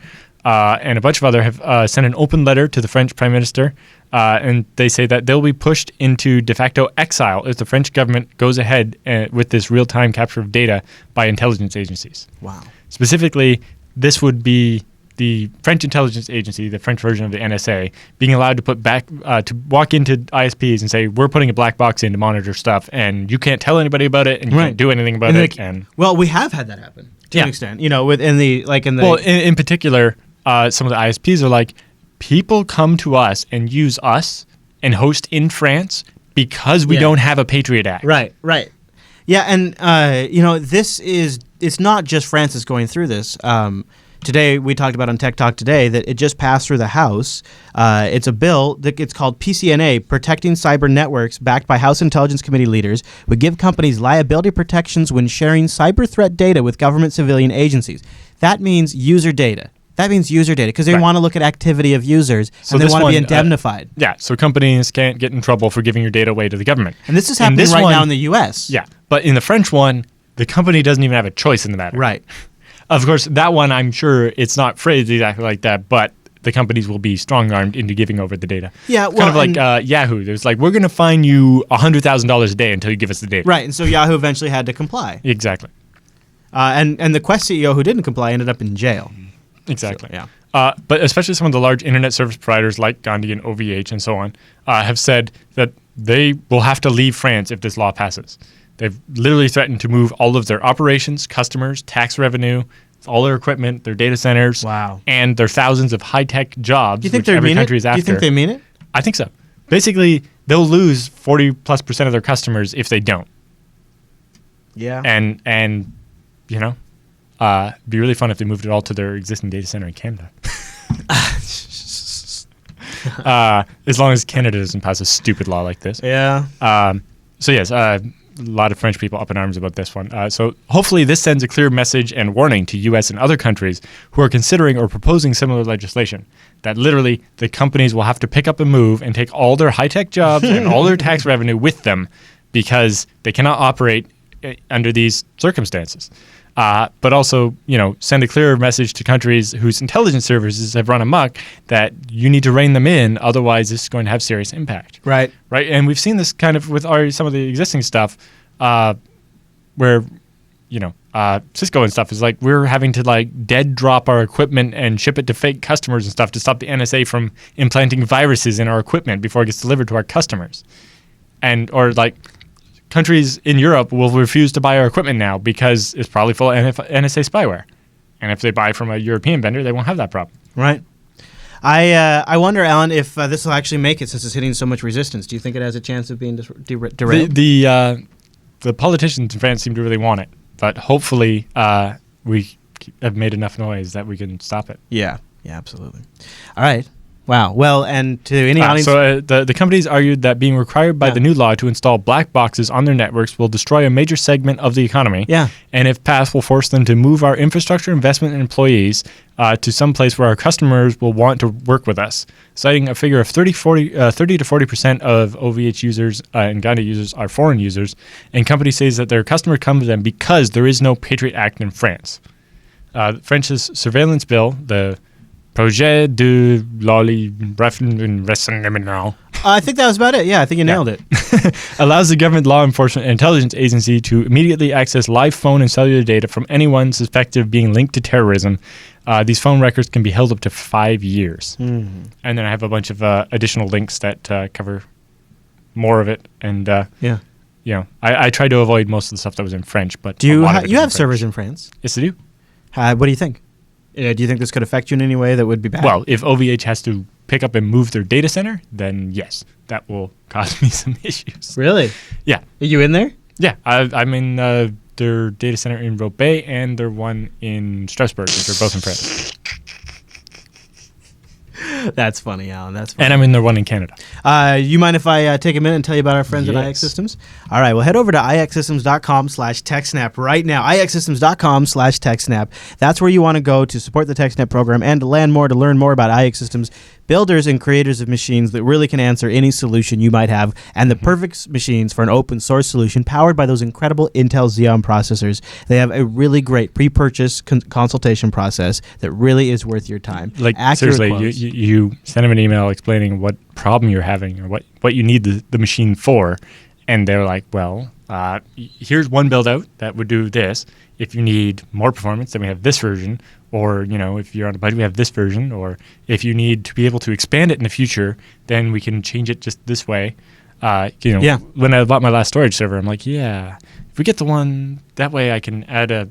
and a bunch of other have sent an open letter to the French Prime Minister, and they say that they'll be pushed into de facto exile if the French government goes ahead with this real-time capture of data by intelligence agencies. Wow. Specifically, this would be the French intelligence agency, the French version of the NSA, being allowed to to walk into ISPs and say, we're putting a black box in to monitor stuff, and you can't tell anybody about it, and you can't do anything about it. Well, we have had that happen to an extent. In particular, some of the ISPs are like, people come to us and use us and host in France because we don't have a Patriot Act. Right. Yeah, and it's not just France that's going through this. Today, we talked about on Tech Talk today that it just passed through the House. It's a bill it's called PCNA, Protecting Cyber Networks, backed by House Intelligence Committee leaders, would give companies liability protections when sharing cyber threat data with government civilian agencies. That means user data. Because they want to look at activity of users, and they want to be indemnified. So companies can't get in trouble for giving your data away to the government. And this is happening now in the U.S. Yeah, but in the French one, the company doesn't even have a choice in the matter. Right. Of course, that one, I'm sure it's not phrased exactly like that, but the companies will be strong-armed into giving over the data. Yeah, well, kind of like Yahoo. There's like, we're going to fine you $100,000 a day until you give us the data. Right, and so Yahoo eventually had to comply. Exactly. And the Quest CEO who didn't comply ended up in jail. Exactly. So, yeah. But especially some of the large internet service providers like Gandhi and OVH and so on have said that they will have to leave France if this law passes. They've literally threatened to move all of their operations, customers, tax revenue, all their equipment, their data centers, and their thousands of high-tech jobs, which every country is after. Do you think they mean it? I think so. Basically, they'll lose 40+% of their customers if they don't. Yeah. And it'd be really fun if they moved it all to their existing data center in Canada. As long as Canada doesn't pass a stupid law like this. Yeah. A lot of French people up in arms about this one. So hopefully this sends a clear message and warning to U.S. and other countries who are considering or proposing similar legislation that literally the companies will have to pick up and move and take all their high-tech jobs and all their tax revenue with them because they cannot operate under these circumstances. But also, send a clearer message to countries whose intelligence services have run amok that you need to rein them in, otherwise this is going to have serious impact. Right. And we've seen this kind of with some of the existing stuff where, Cisco and stuff is like we're having to dead drop our equipment and ship it to fake customers and stuff to stop the NSA from implanting viruses in our equipment before it gets delivered to our customers. Countries in Europe will refuse to buy our equipment now because it's probably full of NSA spyware. And if they buy from a European vendor, they won't have that problem. Right. I wonder, Alan, if this will actually make it since it's hitting so much resistance. Do you think it has a chance of being derailed? The politicians in France seem to really want it, but hopefully we have made enough noise that we can stop it. Yeah, absolutely. All right. Wow. Well, and to any audience... So the companies argued that being required by the new law to install black boxes on their networks will destroy a major segment of the economy. Yeah. And if passed, will force them to move our infrastructure, investment, and employees to some place where our customers will want to work with us, citing a figure of 30 to 40% of OVH users and Ganda users are foreign users, and companies say that their customers come to them because there is no Patriot Act in France. France's surveillance bill, the Projet de Loli Rassemblement. I think that was about it. Yeah, I think you nailed it. Allows the government law enforcement and intelligence agency to immediately access live phone and cellular data from anyone suspected of being linked to terrorism. These phone records can be held up to 5 years. Mm-hmm. And then I have a bunch of additional links that cover more of it. And I tried to avoid most of the stuff that was in French. But do you have servers in France? Yes, I do. What do you think? Do you think this could affect you in any way that would be bad? Well, if OVH has to pick up and move their data center, then yes, that will cause me some issues. Really? Yeah. Are you in there? Yeah, I'm in their data center in Roubaix and their one in Strasbourg, which are both in France. That's funny, Alan. That's funny. And I'm in the one in Canada. You mind if I take a minute and tell you about our friends at IX Systems? All right. Well, head over to ixsystems.com/TechSNAP right now. ixsystems.com/TechSNAP. That's where you want to go to support the TechSNAP program and to learn more about IX Systems, builders and creators of machines that really can answer any solution you might have, and the perfect machines for an open source solution powered by those incredible Intel Xeon processors. They have a really great pre-purchase consultation process that really is worth your time. Like, seriously, you send them an email explaining what problem you're having or what you need the machine for, and they're like, well, here's one build out that would do this. If you need more performance, then we have this version. Or, if you're on a budget, we have this version. Or if you need to be able to expand it in the future, then we can change it just this way. When I bought my last storage server, I'm like, if we get the one, that way I can add a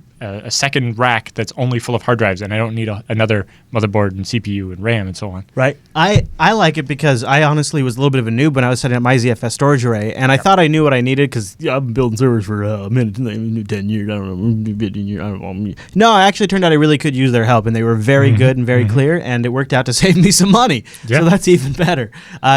second rack that's only full of hard drives, and I don't need another motherboard and CPU and RAM and so on. Right. I like it because I honestly was a little bit of a noob when I was setting up my ZFS storage array, and I thought I knew what I needed because I've been building servers for 10 years. I don't know, 15 years. I don't know. No, it actually turned out I really could use their help, and they were very good and very clear, and it worked out to save me some money. Yeah. So that's even better.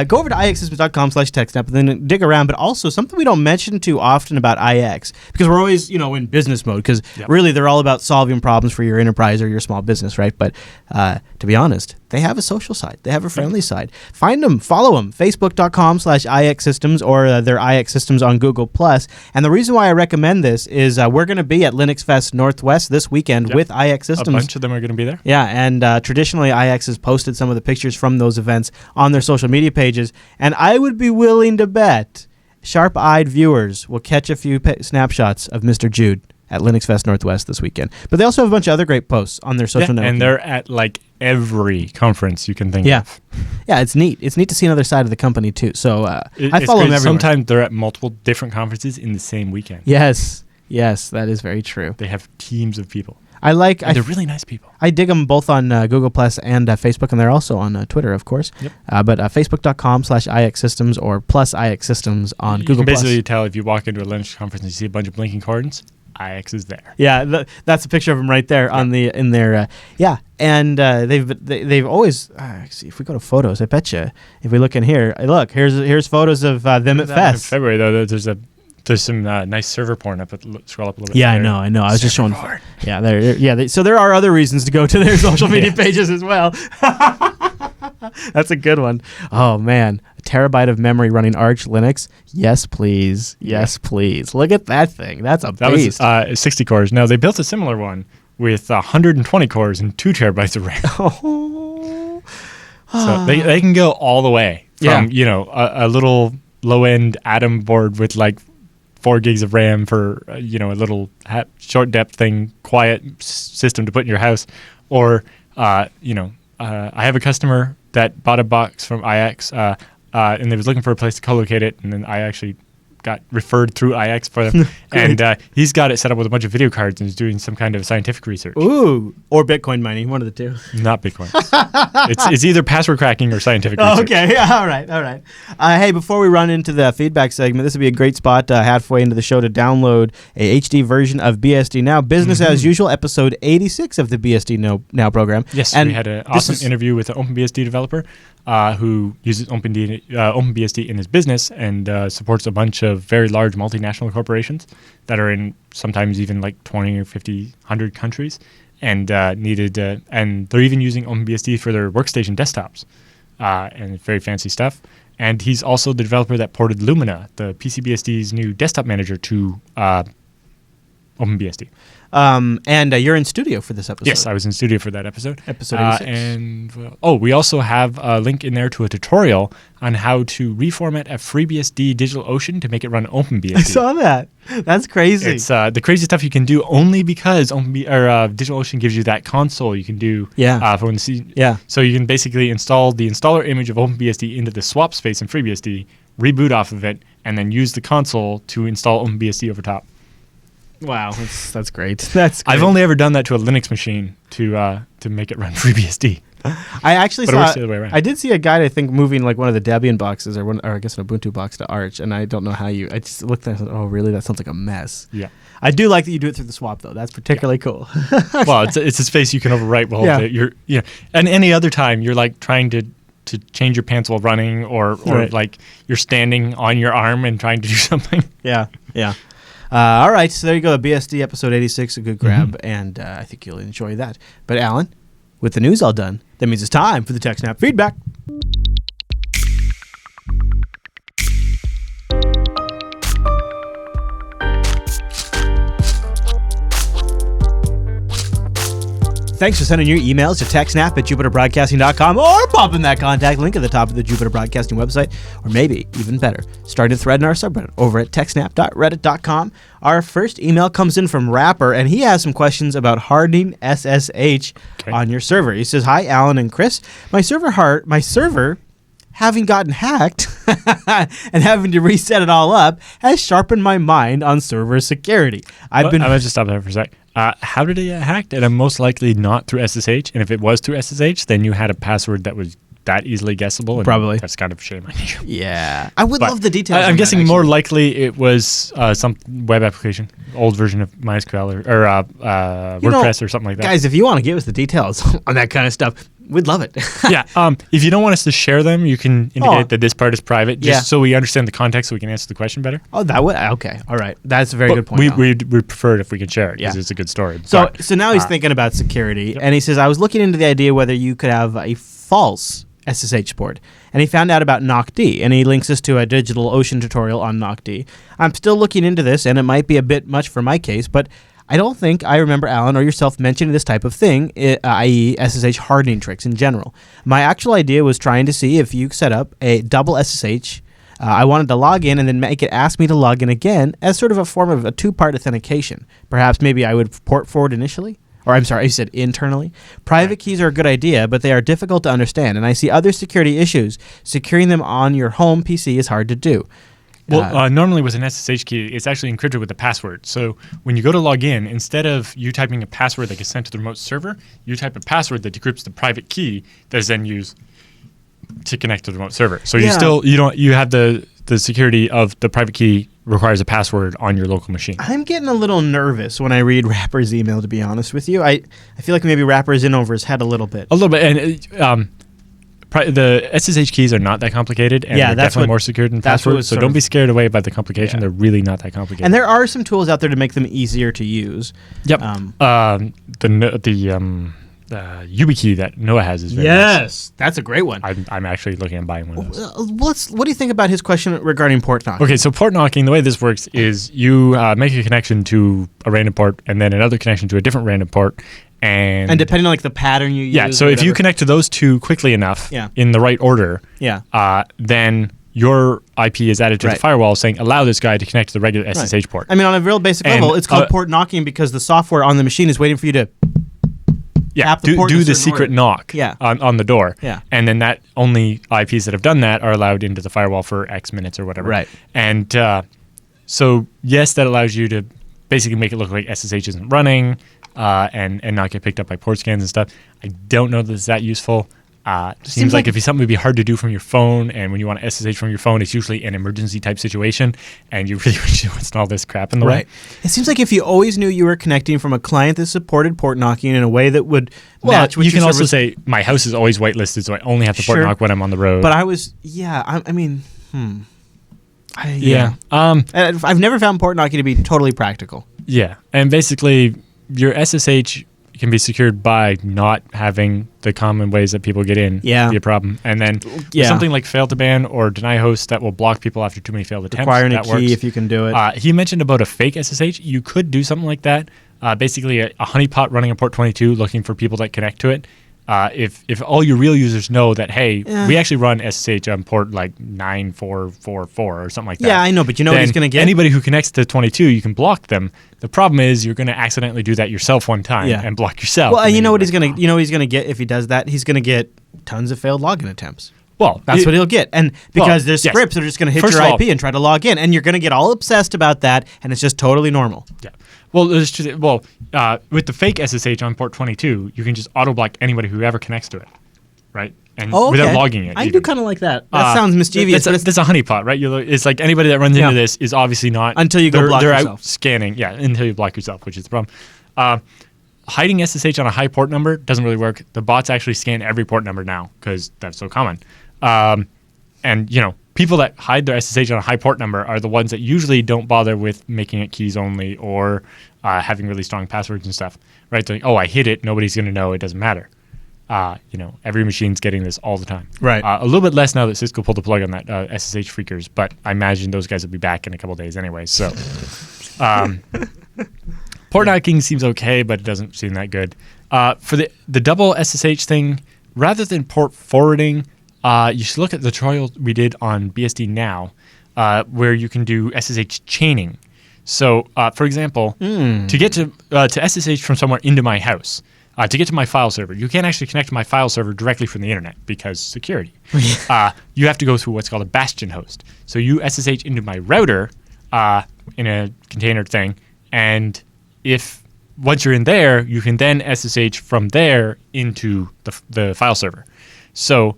Go over to ixsystems.com/TechSNAP and then dig around, but also something we don't mention too often about IX, because we're always, in business mode, because really they're all about solving problems for your enterprise or your small business, right? But to be honest, they have a social side. They have a friendly side. Find them, follow them, facebook.com/IXsystems or their IX Systems on Google+. And the reason why I recommend this is we're going to be at Linux Fest Northwest this weekend with IX Systems. A bunch of them are going to be there. Yeah, and traditionally IX has posted some of the pictures from those events on their social media pages, and I would be willing to bet sharp-eyed viewers will catch a few snapshots of Mr. Jude at Linux Fest Northwest this weekend. But they also have a bunch of other great posts on their social network. And they're at every conference you can think of. Yeah, it's neat. It's neat to see another side of the company too. So I follow them everywhere. Sometimes they're at multiple different conferences in the same weekend. Yes, that is very true. They have teams of people. They're really nice people. I dig them both on Google Plus and Facebook, and they're also on Twitter, of course. Yep. But facebook.com/IXsystems or plus IX Systems on Google You can basically Plus. tell if you walk into a Linux conference and you see a bunch of blinking cordons, IX is there. Yeah, that's a picture of them right there in their and they've always see if we go to photos. I bet you if we look in here, here's photos of them at Fest. In February though, there's some nice server porn up. Scroll up a little bit. Yeah, I know. I was just showing. Yeah, so there are other reasons to go to their social media pages as well. That's a good one. Oh man, a terabyte of memory running Arch Linux. Yes, please. Yes, please. Look at that thing. That's a beast. That was 60 cores. Now they built a similar one with 120 cores and 2 terabytes of RAM. So they can go all the way from a little low end Atom board with 4 gigs of RAM for a little short depth thing, quiet system to put in your house, or I have a customer that bought a box from IX and they was looking for a place to co-locate it, and then I actually got referred through IX for them. And he's got it set up with a bunch of video cards and is doing some kind of scientific research. Ooh, or Bitcoin mining, one of the two. Not Bitcoin. it's either password cracking or scientific research. Okay, all right. Hey, before we run into the feedback segment, this would be a great spot halfway into the show to download a HD version of BSD Now. Business as usual, episode 86 of the BSD Now program. Yes, and we had an awesome interview with an OpenBSD developer who uses OpenBSD in his business and supports a bunch of very large multinational corporations that are in sometimes even like 20 or 50, 100 countries, and and they're even using OpenBSD for their workstation desktops, and very fancy stuff. And he's also the developer that ported Lumina, the PCBSD's new desktop manager, to OpenBSD. And you're in studio for this episode. Yes, I was in studio for that episode. Episode 86. We also have a link in there to a tutorial on how to reformat a FreeBSD DigitalOcean to make it run OpenBSD. I saw that. That's crazy. It's the crazy stuff you can do only because DigitalOcean gives you that console you can do. For when So you can basically install the installer image of OpenBSD into the swap space in FreeBSD, reboot off of it, and then use the console to install OpenBSD over top. Wow, that's great. That's great. I've only ever done that to a Linux machine to make it run FreeBSD. I actually but it works the other way around. I did see a guide, I think, moving like one of the Debian boxes or I guess an Ubuntu box to Arch, and I don't know how I just looked at it and said, oh, really? That sounds like a mess. Yeah. I do like that you do it through the swap, though. That's particularly cool. Well, it's a space you can overwrite and any other time you're like trying to change your pants while running or like you're standing on your arm and trying to do something. Yeah. All right, so there you go. BSD episode 86, a good grab, and I think you'll enjoy that. But Alan, with the news all done, that means it's time for the TechSNAP feedback. Thanks for sending your emails to TechSNAP at JupiterBroadcasting.com or popping that contact link at the top of the Jupiter Broadcasting website, or maybe, even better, start a thread in our subreddit over at TechSNAP.reddit.com. Our first email comes in from Rapper, and he has some questions about hardening SSH on your server. He says, "Hi, Alan and Chris. My server, having gotten hacked and having to reset it all up, has sharpened my mind on server security. I'm going to just stop there for a sec. How did it get hacked? And I'm most likely not through SSH. And if it was through SSH, then you had a password that was that easily guessable. And probably. That's kind of a shame on you. Yeah. I would love the details. I'm guessing more likely it was some web application, old version of MySQL or WordPress or something like that. Guys, if you want to give us the details on that kind of stuff, we'd love it. Yeah. If you don't want us to share them, you can indicate that this part is private, just so we understand the context, so we can answer the question better. Oh, that would okay. All right, that's a very good point. We prefer it if we can share it because it's a good story. So now he's thinking about security, and he says, I was looking into the idea whether you could have a false SSH port, and he found out about NocD, and he links us to a DigitalOcean tutorial on NocD. I'm still looking into this, and it might be a bit much for my case, but I don't think I remember Alan or yourself mentioning this type of thing, i.e. SSH hardening tricks in general. My actual idea was trying to see if you set up a double SSH. I wanted to log in and then make it ask me to log in again as sort of a form of a two-part authentication. Perhaps maybe I would port forward initially. Or I'm sorry, I said internally. Private keys are a good idea, but they are difficult to understand, and I see other security issues. Securing them on your home PC is hard to do. Well, normally with an SSH key, it's actually encrypted with a password. So when you go to log in, instead of you typing a password that gets sent to the remote server, you type a password that decrypts the private key that is then used to connect to the remote server. So you have the security of the private key requires a password on your local machine. I'm getting a little nervous when I read Rapper's email, to be honest with you. I feel like maybe Rapper's in over his head a little bit. A little bit, and the SSH keys are not that complicated, and they're definitely more secure than passwords. So don't be scared away by the complication. They're really not that complicated. And there are some tools out there to make them easier to use. Yep. The YubiKey that Noah has is very nice. That's a great one. I'm actually looking at buying one of What those. do you think about his question regarding port knocking? Okay, so port knocking, the way this works is you make a connection to a random port and then another connection to a different random port. And depending on like the pattern you use. Yeah, so if you connect to those two quickly enough in the right order, then your IP is added to the firewall saying, allow this guy to connect to the regular SSH port. I mean, on a real basic level, it's called port knocking because the software on the machine is waiting for you to do the secret knock on the door. Yeah. And then that only IPs that have done that are allowed into the firewall for X minutes or whatever. Right. And So yes, that allows you to basically make it look like SSH isn't running and not get picked up by port scans and stuff. I don't know that it's that useful. Seems like if it's something would be hard to do from your phone, and when you want to SSH from your phone, it's usually an emergency type situation, and you really wish you install this crap in the way. It seems like if you always knew you were connecting from a client that supported port knocking in a way that would match what you can also say my house is always whitelisted, so I only have to port knock when I'm on the road. But I've never found port knocking to be totally practical. Yeah, and basically your SSH can be secured by not having the common ways that people get in. Yeah. Be a problem. And then something like fail to ban or deny host that will block people after too many failed attempts. Requiring a key if you can do it. He mentioned about a fake SSH. You could do something like that. Basically a honeypot running a port 22 looking for people that connect to it. If all your real users know that, hey, we actually run SSH on port like 9444 or something like that. Yeah, I know, but you know what he's going to get? Anybody who connects to 22, you can block them. The problem is you're going to accidentally do that yourself one time and block yourself. Well, and you know what he's going to get if he does that? He's going to get tons of failed login attempts. Well, that's what he'll get. And because there's scripts that are just going to hit your IP and try to log in, and you're going to get all obsessed about that, and it's just totally normal. Yeah. Well, with the fake SSH on port 22, you can just auto block anybody who ever connects to it, right? And without logging it. I do kind of like that. That sounds mischievous. That's a honeypot, right? It's like anybody that runs into this is obviously not until you go block yourself. They're out scanning, until you block yourself, which is the problem. Hiding SSH on a high port number doesn't really work. The bots actually scan every port number now because that's so common. And people that hide their SSH on a high port number are the ones that usually don't bother with making it keys only or having really strong passwords and stuff, right? So, I hid it. Nobody's going to know. It doesn't matter. Every machine's getting this all the time. Right. A little bit less now that Cisco pulled the plug on that SSH freakers, but I imagine those guys will be back in a couple days anyway. So, port knocking seems okay, but it doesn't seem that good. For the double SSH thing, rather than port forwarding, you should look at the tutorial we did on BSD Now, where you can do SSH chaining. So, for example, to get to SSH from somewhere into my house, to get to my file server, you can't actually connect to my file server directly from the internet because security. You have to go through what's called a bastion host. So you SSH into my router in a container thing, and once you're in there, you can then SSH from there into the file server. So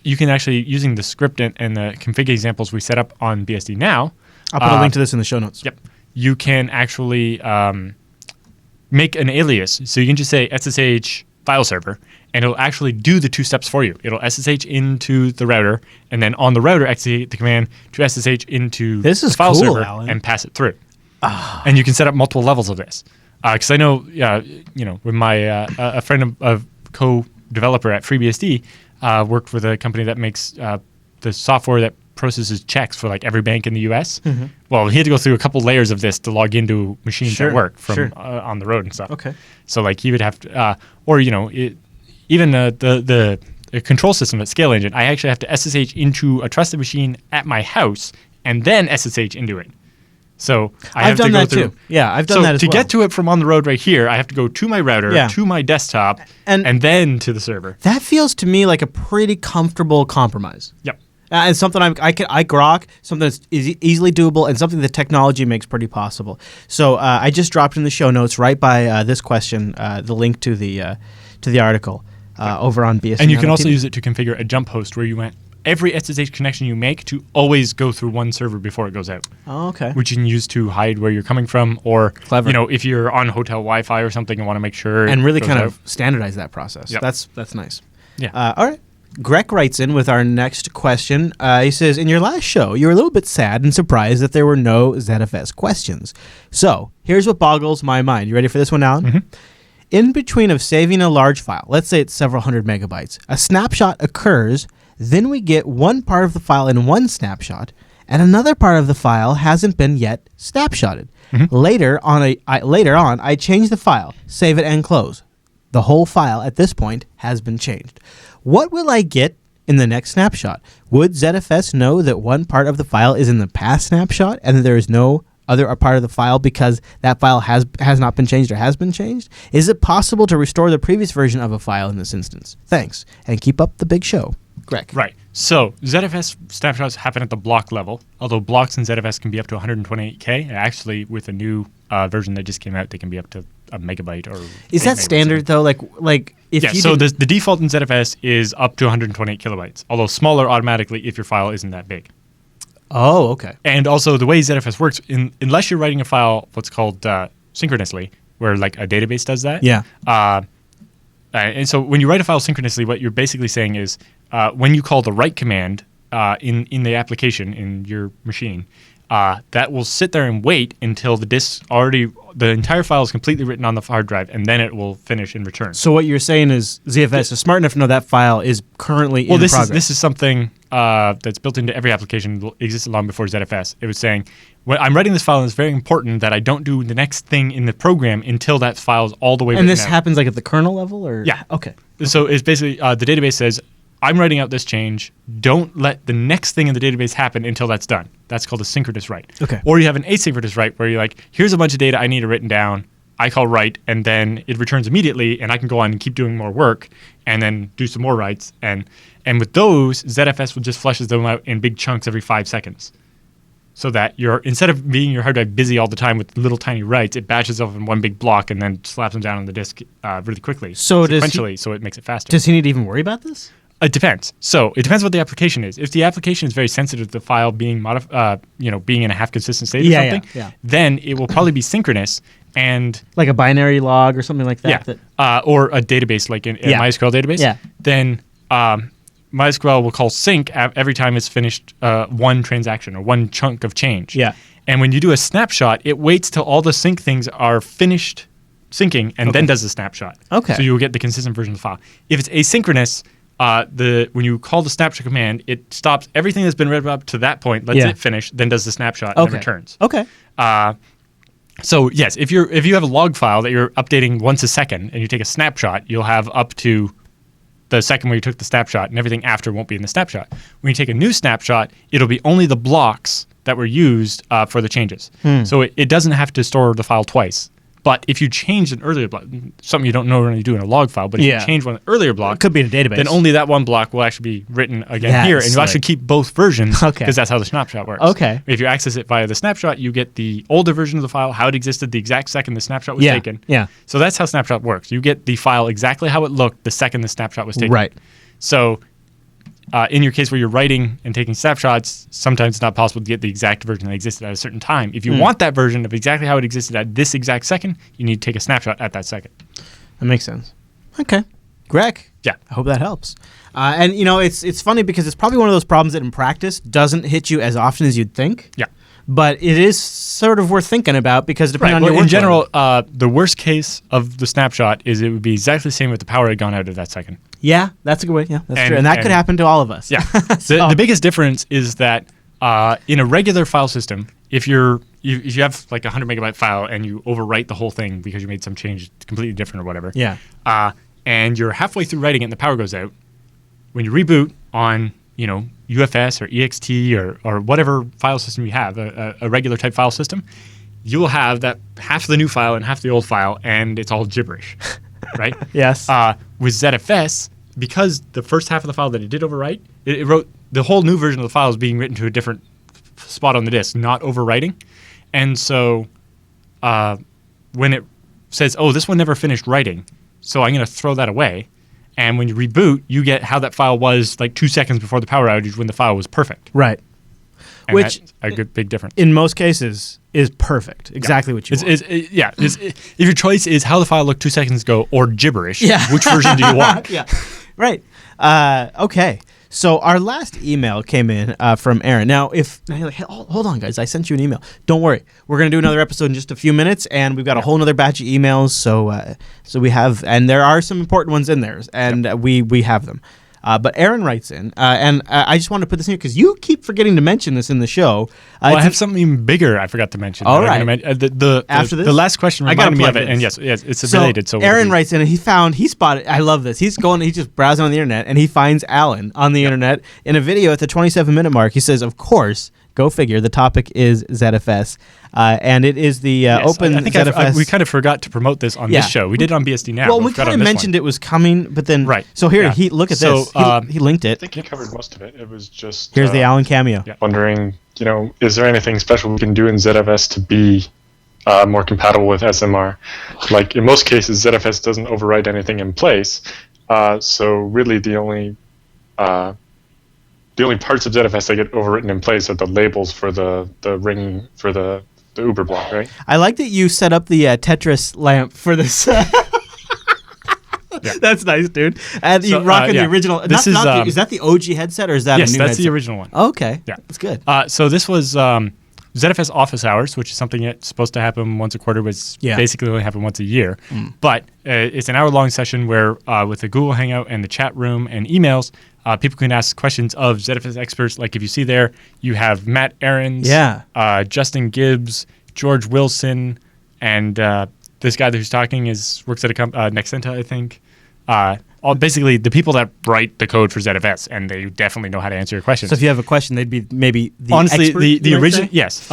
you can actually, using the script and the config examples we set up on BSD Now. I'll put a link to this in the show notes. Yep. You can actually make an alias. So you can just say SSH file server, and it'll actually do the two steps for you. It'll SSH into the router, and then on the router, execute the command to SSH into the file server and pass it through. And you can set up multiple levels of this. Because I know, with my a friend of co-developer at FreeBSD, worked with a company that makes the software that processes checks for like every bank in the U.S. Mm-hmm. Well, he had to go through a couple layers of this to log into machines at work from on the road and stuff. Okay. So like he would have to, even the control system at Scale Engine, I actually have to SSH into a trusted machine at my house and then SSH into it. So I've done that too. Yeah, I've done that as well. To get to it from on the road right here, I have to go to my router, to my desktop, and then to the server. That feels to me like a pretty comfortable compromise. Yep. And something I grok, something that's easily doable, and something that technology makes pretty possible. So I just dropped in the show notes right by this question the link to the article over on BSD. And you can also use it to configure a jump host where you want every SSH connection you make to always go through one server before it goes out. Oh, okay. Which you can use to hide where you're coming from, or if you're on hotel Wi-Fi or something and want to make sure and really kind of standardize that process. Yep. That's nice. Yeah. All right. Greg writes in with our next question. He says, in your last show, you were a little bit sad and surprised that there were no ZFS questions. So here's what boggles my mind. You ready for this one, Alan? Mm-hmm. In between of saving a large file, let's say it's several hundred megabytes, a snapshot occurs, then we get one part of the file in one snapshot, and another part of the file hasn't been yet snapshotted. Mm-hmm. Later on, I change the file, save it, and close. The whole file at this point has been changed. What will I get in the next snapshot? Would ZFS know that one part of the file is in the past snapshot and that there is no other part of the file because that file has not been changed or has been changed? Is it possible to restore the previous version of a file in this instance? Thanks, and keep up the big show. Greg. Right. So ZFS snapshots happen at the block level, although blocks in ZFS can be up to 128K. Actually, with a new version that just came out, they can be up to a megabyte or. Is that standard though? Like if yeah. you So the default in ZFS is up to 128 kilobytes, although smaller automatically if your file isn't that big. Oh, okay. And also the way ZFS works, unless you're writing a file, what's called synchronously, where like a database does that. Yeah. And so when you write a file synchronously, what you're basically saying is when you call the write command in the application in your machine, that will sit there and wait until the entire file is completely written on the hard drive, and then it will finish and return. So what you're saying is ZFS is smart enough to know that file is currently in progress. This is something that's built into every application that existed long before ZFS. It was saying, when I'm writing this file, and it's very important that I don't do the next thing in the program until that file is all the way written And this out. happens like at the kernel level, or Yeah. Okay. So it's basically the database says, I'm writing out this change. Don't let the next thing in the database happen until that's done. That's called a synchronous write. Okay. Or you have an asynchronous write where you're like, here's a bunch of data I need it written down. I call write, and then it returns immediately, and I can go on and keep doing more work, and then do some more writes. And with those, ZFS will just flushes them out in big chunks every 5 seconds. So that instead of being your hard drive busy all the time with little tiny writes, it batches up in one big block and then slaps them down on the disk really quickly. So sequentially, so it makes it faster. Does he need to even worry about this? It depends. So it depends what the application is. If the application is very sensitive to the file being being in a half consistent state or something, then it will probably be synchronous and like a binary log or something like that. Or a database like a MySQL database. Yeah. Then MySQL will call sync every time it's finished one transaction or one chunk of change. Yeah. And when you do a snapshot, it waits till all the sync things are finished syncing and then does the snapshot. Okay. So you will get the consistent version of the file. If it's asynchronous, when you call the snapshot command, it stops everything that's been read up to that point, lets it finish, then does the snapshot and returns. Okay. So yes, if you have a log file that you're updating once a second and you take a snapshot, you'll have up to the second where you took the snapshot, and everything after won't be in the snapshot. When you take a new snapshot, it'll be only the blocks that were used for the changes. So it doesn't have to store the file twice. But if you change an earlier block, something you don't normally do in a log file, but if you change one earlier block, it could be in a database. Then only that one block will actually be written again here, and you'll actually keep both versions because that's how the snapshot works. Okay. If you access it via the snapshot, you get the older version of the file, how it existed the exact second the snapshot was taken. Yeah. So that's how snapshot works. You get the file exactly how it looked the second the snapshot was taken. Right. So in your case where you're writing and taking snapshots, sometimes it's not possible to get the exact version that existed at a certain time. If you want that version of exactly how it existed at this exact second, you need to take a snapshot at that second. That makes sense. Okay. Greg. Yeah. I hope that helps. And, it's funny because it's probably one of those problems that in practice doesn't hit you as often as you'd think. Yeah. But it is sort of worth thinking about because depending on your workload. In general, the worst case of the snapshot is it would be exactly the same if the power had gone out at that second. Yeah, that's a good way. Yeah, that's true. And that could happen to all of us. Yeah. The biggest difference is that in a regular file system, if you have like a 100 megabyte file and you overwrite the whole thing because you made some change completely different or whatever. Yeah. And you're halfway through writing it and the power goes out, when you reboot on UFS or EXT or whatever file system you have, a regular type file system, you will have that half the new file and half the old file, and it's all gibberish, right? Yes. With ZFS, because the first half of the file that it did overwrite, it wrote the whole new version of the file is being written to a different spot on the disk, not overwriting. And so when it says, oh, this one never finished writing, so I'm going to throw that away. And when you reboot, you get how that file was like 2 seconds before the power outage when the file was perfect. Right. And which that's a good big difference. In most cases is perfect. Exactly what you want. If your choice is how the file looked 2 seconds ago or gibberish, which version do you want? Yeah. Right. Okay. So our last email came in from Aaron. Now, hold on, guys, I sent you an email. Don't worry, we're gonna do another episode in just a few minutes, and we've got a whole other batch of emails. So we have, and there are some important ones in there, and we have them. But Aaron writes in, and I just want to put this in here because you keep forgetting to mention this in the show. I have something even bigger I forgot to mention. All right. After this? The last question reminded me of it, and yes, it's related. So Aaron writes in, and he spotted, I love this, he's just browsing on the internet, and he finds Alan on the internet in a video at the 27-minute mark. He says, of course, Go figure. The topic is ZFS, and it is the Yes, open I think ZFS. we kind of forgot to promote this on this show. We did it on BSD Now. Well, we kind of mentioned it was coming, but then So here, look at this. He linked it. I think he covered most of it. It was just here's the Alan cameo. Wondering, is there anything special we can do in ZFS to be more compatible with SMR? Like in most cases, ZFS doesn't overwrite anything in place, so really the only parts of ZFS that get overwritten in place are the labels for the ring for the Uber block, right? I like that you set up the Tetris lamp for this. That's nice, dude. And you rocking the original. Is that the OG headset or is that a new headset? Yes, that's the original one. Okay. Yeah. That's good. So this was ZFS office hours, which is something that's supposed to happen once a quarter, but basically only happen once a year. But it's an hour-long session where with the Google Hangout and the chat room and emails, people can ask questions of ZFS experts. Like if you see there, you have Matt Ahrens, Justin Gibbs, George Wilson, and this guy who's talking works at a Nexenta, I think. All basically the people that write the code for ZFS, and they definitely know how to answer your questions. So if you have a question, they'd be maybe the honestly expert, the original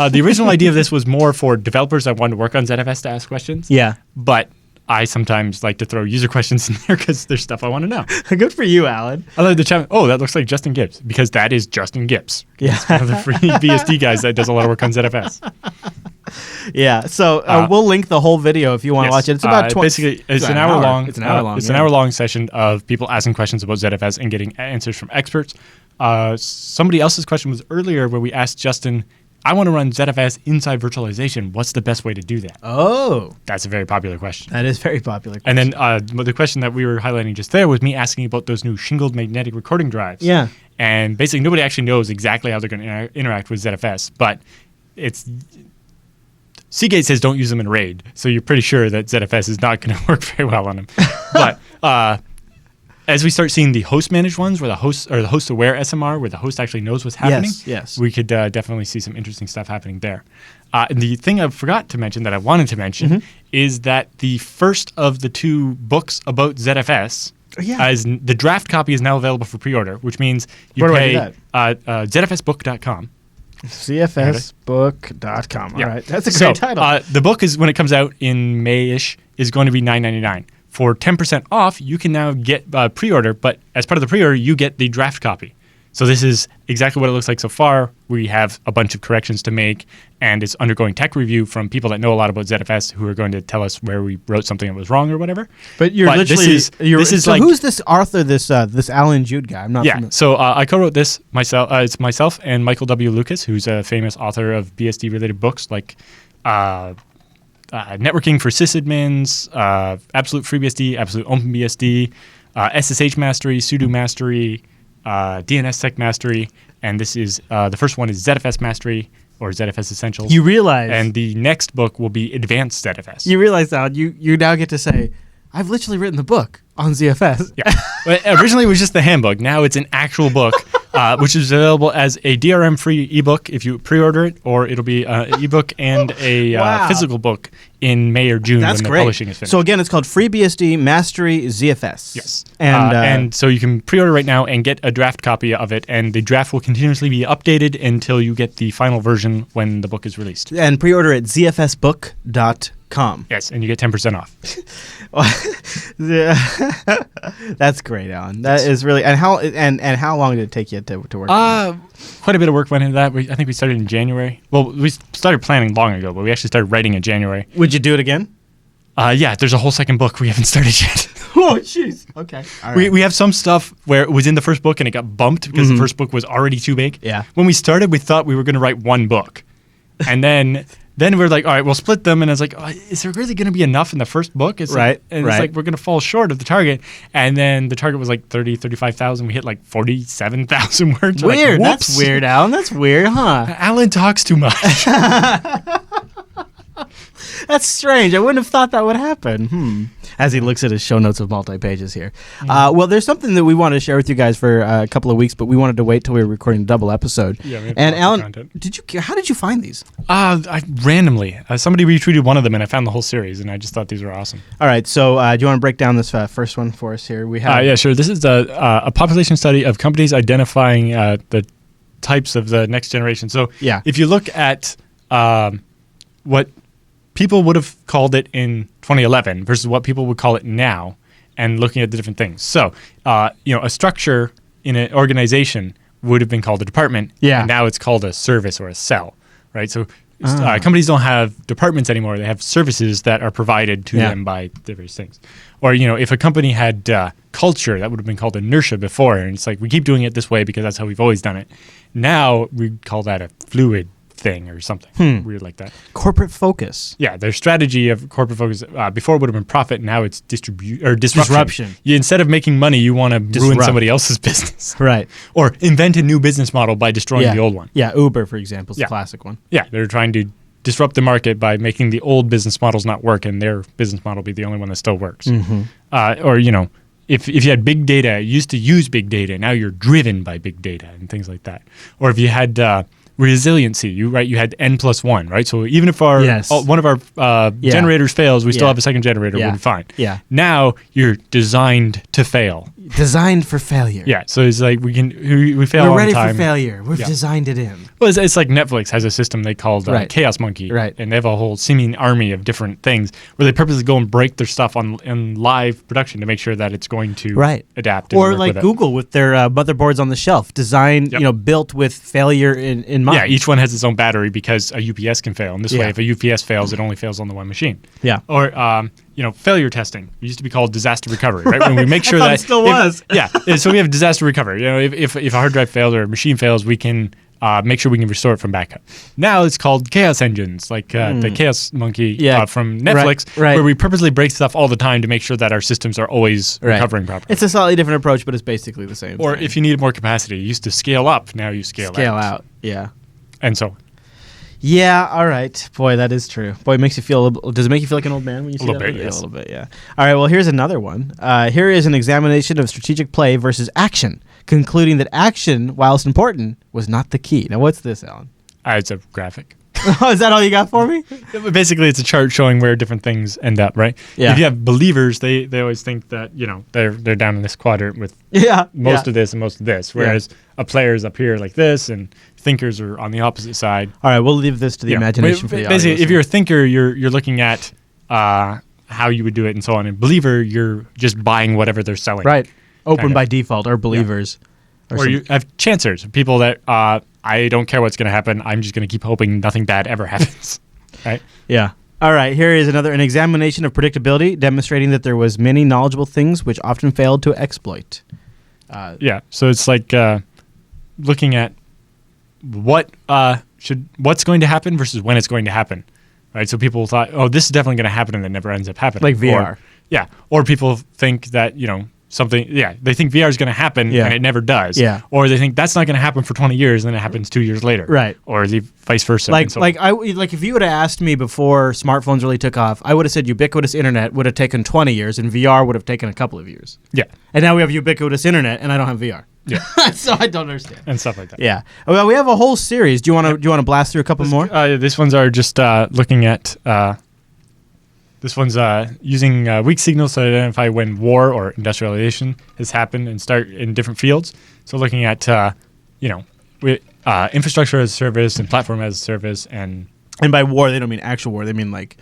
the original idea of this was more for developers that wanted to work on ZFS to ask questions. Yeah, but I sometimes like to throw user questions in there because there's stuff I want to know. Good for you, Alan. I like the chat. Oh, that looks like Justin Gibbs, because that is Justin Gibbs. Yeah, he's one of the free BSD guys that does a lot of work on ZFS. Yeah, so we'll link the whole video if you want to watch it. It's about 20. Basically, it's an hour long. It's an hour long. It's an hour-long session of people asking questions about ZFS and getting answers from experts. Somebody else's question was earlier where we asked Justin, I want to run ZFS inside virtualization. What's the best way to do that? Oh. That's a very popular question. That is very popular question. And then the question that we were highlighting just there was me asking about those new shingled magnetic recording drives. Yeah. And basically nobody actually knows exactly how they're going to interact with ZFS, but it's... Seagate says don't use them in RAID, so you're pretty sure that ZFS is not going to work very well on them. But as we start seeing the host-managed ones, where the host-aware SMR, where the host actually knows what's happening, we could definitely see some interesting stuff happening there. And the thing I forgot to mention that I wanted to mention is that the first of the two books about ZFS, the draft copy is now available for pre-order, which means you pay ZFSbook.com. ZFSbook.com. All right. That's a great title. The book is, when it comes out in May-ish, is going to be $9.99. For 10% off, you can now get pre-order, but as part of the pre-order, you get the draft copy. So this is exactly what it looks like so far. We have a bunch of corrections to make, and it's undergoing tech review from people that know a lot about ZFS who are going to tell us where we wrote something that was wrong or whatever. But who's this Arthur, this Alan Jude guy? I'm not familiar. So I co-wrote this myself. It's myself and Michael W. Lucas, who's a famous author of BSD-related books like Networking for Sysadmins, Absolute FreeBSD, Absolute OpenBSD, SSH Mastery, Sudo Mastery, DNS Sec Mastery, and this is the first one is ZFS Mastery or ZFS Essentials. You realize, and the next book will be Advanced ZFS. You realize now you now get to say, I've literally written the book on ZFS. Yeah, but originally it was just the handbook. Now it's an actual book, which is available as a DRM-free ebook if you pre-order it, or it'll be an ebook and a physical book in May or June when the publishing is finished. So again, it's called FreeBSD Mastery ZFS. Yes. And so you can pre-order right now and get a draft copy of it, and the draft will continuously be updated until you get the final version when the book is released. And pre-order at zfsbook.com. Yes, and you get 10% off. That's great, Alan. That is really... And how long did it take you to work on that? Quite a bit of work went into that. I think we started in January. Well, we started planning long ago, but we actually started writing in January. Would you do it again? Yeah, there's a whole second book we haven't started yet. Oh, jeez. Okay. All right. We have some stuff where it was in the first book and it got bumped because the first book was already too big. Yeah. When we started, we thought we were going to write one book. And then we were like, all right, we'll split them. And I was like, is there really going to be enough in the first book? It's like we're going to fall short of the target. And then the target was like 30, 35,000. We hit like 47,000 words. Weird. Like, that's weird, Alan. That's weird, huh? Alan talks too much. That's strange. I wouldn't have thought that would happen. As he looks at his show notes of multi-pages here. Well, there's something that we wanted to share with you guys for a couple of weeks, but we wanted to wait till we were recording a double episode. Yeah, we have and Alan, content. How did you find these? I randomly. Somebody retweeted one of them, and I found the whole series, and I just thought these were awesome. All right, so do you want to break down this first one for us here? We have yeah, sure. This is a population study of companies identifying the types of the next generation. So Yeah. if you look at what people would have called it in 2011 versus what people would call it now, and looking at the different things. So, a structure in an organization would have been called a department. Yeah. And now it's called a service or a cell, right? So companies don't have departments anymore. They have services that are provided to them by the various things. Or, if a company had culture, that would have been called inertia before. And it's like, we keep doing it this way because that's how we've always done it. Now we call that a fluid thing or something weird like that. Corporate focus. Yeah, their strategy of corporate focus before would have been profit. Now it's disruption. Instead of making money, you want to ruin somebody else's business, Right. or invent a new business model by destroying the old one. Yeah, Uber, for example, is a classic one. Yeah, they're trying to disrupt the market by making the old business models not work and their business model be the only one that still works. Or if you had big data, you used to use big data, now you're driven by big data and things like that. Or if you had resiliency, you had N+1, right? So even if one of our generators fails, we still have a second generator, we'll be fine. Yeah. Now you're designed to fail. Designed for failure. Yeah, so it's like we fail We're all ready the time. for failure. We've designed it in. Well, it's like Netflix has a system they called Chaos Monkey, Right. And they have a whole seeming army of different things where they purposely go and break their stuff in live production to make sure that it's going to adapt. Or like Google with their motherboards on the shelf, designed, built with failure in mind. Yeah, each one has its own battery because a UPS can fail. And this way, if a UPS fails, it only fails on the one machine. Yeah. Or failure testing. It used to be called disaster recovery, right? When we make sure that it still was. Yeah. So we have disaster recovery. If a hard drive fails or a machine fails, we can make sure we can restore it from backup. Now it's called chaos engines, like the Chaos Monkey from Netflix, where we purposely break stuff all the time to make sure that our systems are always recovering properly. It's a slightly different approach, but it's basically the same. Or if you needed more capacity, you used to scale up. Now you scale out. Yeah. And so. Yeah, all right. Boy, that is true. Boy, it makes you feel does it make you feel like an old man when you see that? A little bit, yes. A little bit, yeah. All right, well, here's another one. Here is an examination of strategic play versus action, concluding that action, whilst important, was not the key. Now, what's this, Alan? It's a graphic. Oh, is that all you got for me? Basically, it's a chart showing where different things end up, right? Yeah. If you have believers, they always think that, they're down in this quadrant with most of this and most of this, whereas a player is up here like this, and thinkers are on the opposite side. All right, we'll leave this to the imagination for the audience. Basically, if you're a thinker, you're looking at how you would do it and so on. And believer, you're just buying whatever they're selling. Right. Open by default, or believers. Yeah. Or you have chancers, people that I don't care what's going to happen. I'm just going to keep hoping nothing bad ever happens. Right? Yeah. All right. Here is an examination of predictability, demonstrating that there was many knowledgeable things which often failed to exploit. So it's like looking at what's going to happen versus when it's going to happen. Right? So people thought, oh, this is definitely going to happen, and it never ends up happening. Like VR. Or people think that they think VR is going to happen and it never does. Yeah. Or they think that's not going to happen for 20 years and then it happens 2 years later. Right. Or the vice versa. Like if you would have asked me before smartphones really took off, I would have said ubiquitous internet would have taken 20 years and VR would have taken a couple of years. Yeah. And now we have ubiquitous internet and I don't have VR. Yeah. So I don't understand. And stuff like that. Yeah. Well, we have a whole series. Do you want to blast through a couple more? These ones are just looking at this one's using weak signals to identify when war or industrialization has happened and start in different fields. So looking at, infrastructure as a service and platform as a service. And by war, they don't mean actual war. They mean like...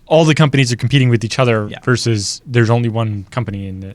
all the companies are competing with each other versus there's only one company in the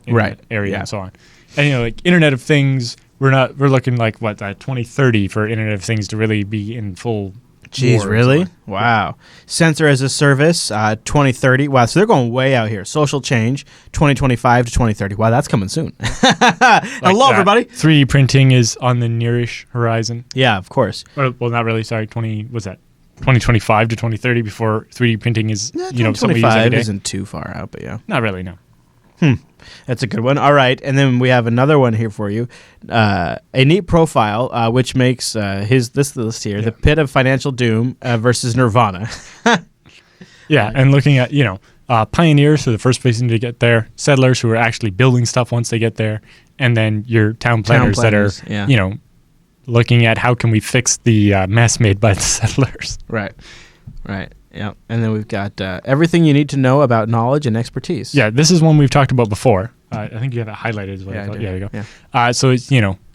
area and so on. And, like Internet of Things, we're looking like, 2030 for Internet of Things to really be in full... Jeez, really? Wow. Sensor as a service, 2030. Wow, so they're going way out here. Social change, 2025 to 2030. Wow, that's coming soon. Hello, everybody. 3D printing is on the nearish horizon. Yeah, of course. Well, not really. Sorry, 2025 to 2030 before 3D printing is, something we use every day. Isn't too far out, but yeah. Not really, no. That's a good one. All right, and then we have another one here for you. A neat profile, which makes this list here, the pit of financial doom versus Nirvana. And looking at, pioneers, so the first person to get there, settlers who are actually building stuff once they get there, and then your town planners that are, looking at how can we fix the mess made by the settlers. Right. Yeah, and then we've got everything you need to know about knowledge and expertise. Yeah, this is one we've talked about before. I think you have it highlighted as well. Yeah, there you go. Yeah. So it's,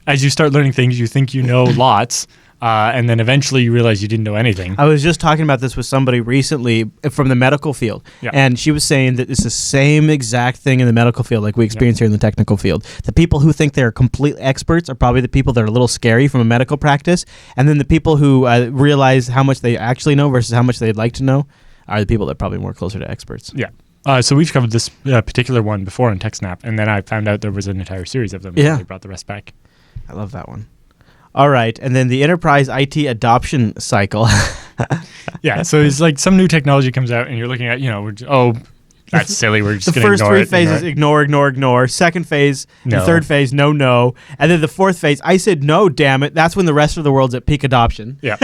as you start learning things, you think you know lots. And then eventually you realize you didn't know anything. I was just talking about this with somebody recently from the medical field, and she was saying that it's the same exact thing in the medical field like we experience here in the technical field. The people who think they're complete experts are probably the people that are a little scary from a medical practice, and then the people who realize how much they actually know versus how much they'd like to know are the people that are probably more closer to experts. Yeah. So we've covered this particular one before in TechSNAP, and then I found out there was an entire series of them. Yeah. They brought the rest back. I love that one. All right, and then the enterprise IT adoption cycle. Yeah, so it's like some new technology comes out, and you're looking at, that's silly. We're just The going to ignore it. first 3 phases, ignore. Second phase, No. the third phase, no. And then the fourth phase, I said no, damn it. That's when the rest of the world's at peak adoption. Yeah.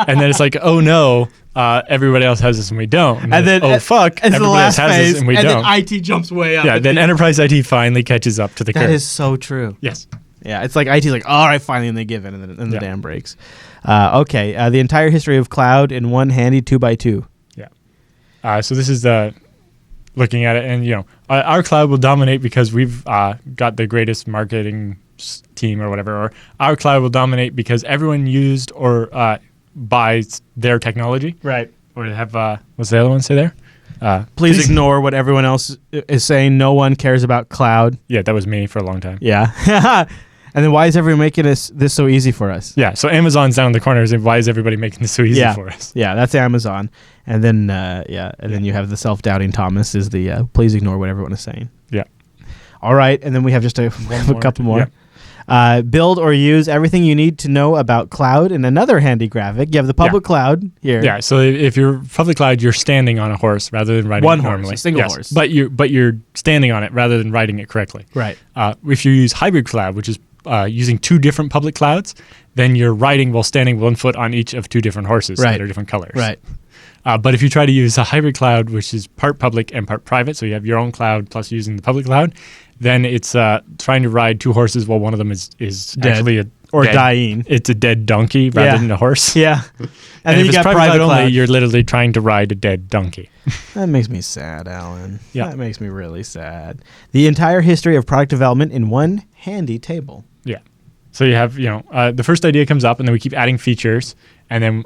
And then it's like, oh no, everybody else has this and we don't. And then, oh fuck, it's the everybody else last has phase, this and we and don't. then IT jumps way up. Yeah, then enterprise IT finally catches up to the curve. That is so true. Yes. Yeah, it's like IT's like, all right, finally, and they give in, and then the Yeah. dam breaks. Okay, the entire history of cloud in one handy 2x2. Yeah. So this is looking at it, and our cloud will dominate because we've got the greatest marketing team or whatever, or our cloud will dominate because everyone used or buys their technology. Right. Or they have what's the other one say there? Please ignore what everyone else is saying. No one cares about cloud. Yeah, that was me for a long time. Yeah. And then why is everyone making this so easy for us? Yeah, so Amazon's down in the corners, and why is everybody making this so easy for us? Yeah, that's Amazon. And then then you have the self-doubting Thomas is the please ignore what everyone is saying. Yeah. All right, and then we have just a couple more. Yeah. Build or use everything you need to know about cloud in another handy graphic. You have the public cloud here. Yeah, so if you're public cloud, you're standing on a horse rather than riding One it horse, normally. a single horse. But you're standing on it rather than riding it correctly. Right. If you use hybrid cloud, which is using two different public clouds, then you're riding while standing 1 foot on each of two different horses that are different colors. Right. But if you try to use a hybrid cloud, which is part public and part private, so you have your own cloud plus using the public cloud, then it's trying to ride two horses while one of them is dead. actually Dying. It's a dead donkey rather than a horse. Yeah. And then if you it's got private private cloud only, cloud. you're literally trying to ride a dead donkey. That makes me sad, Alan. Yeah. That makes me really sad. The entire history of product development in one handy table. Yeah. So you have, the first idea comes up, and then we keep adding features, and then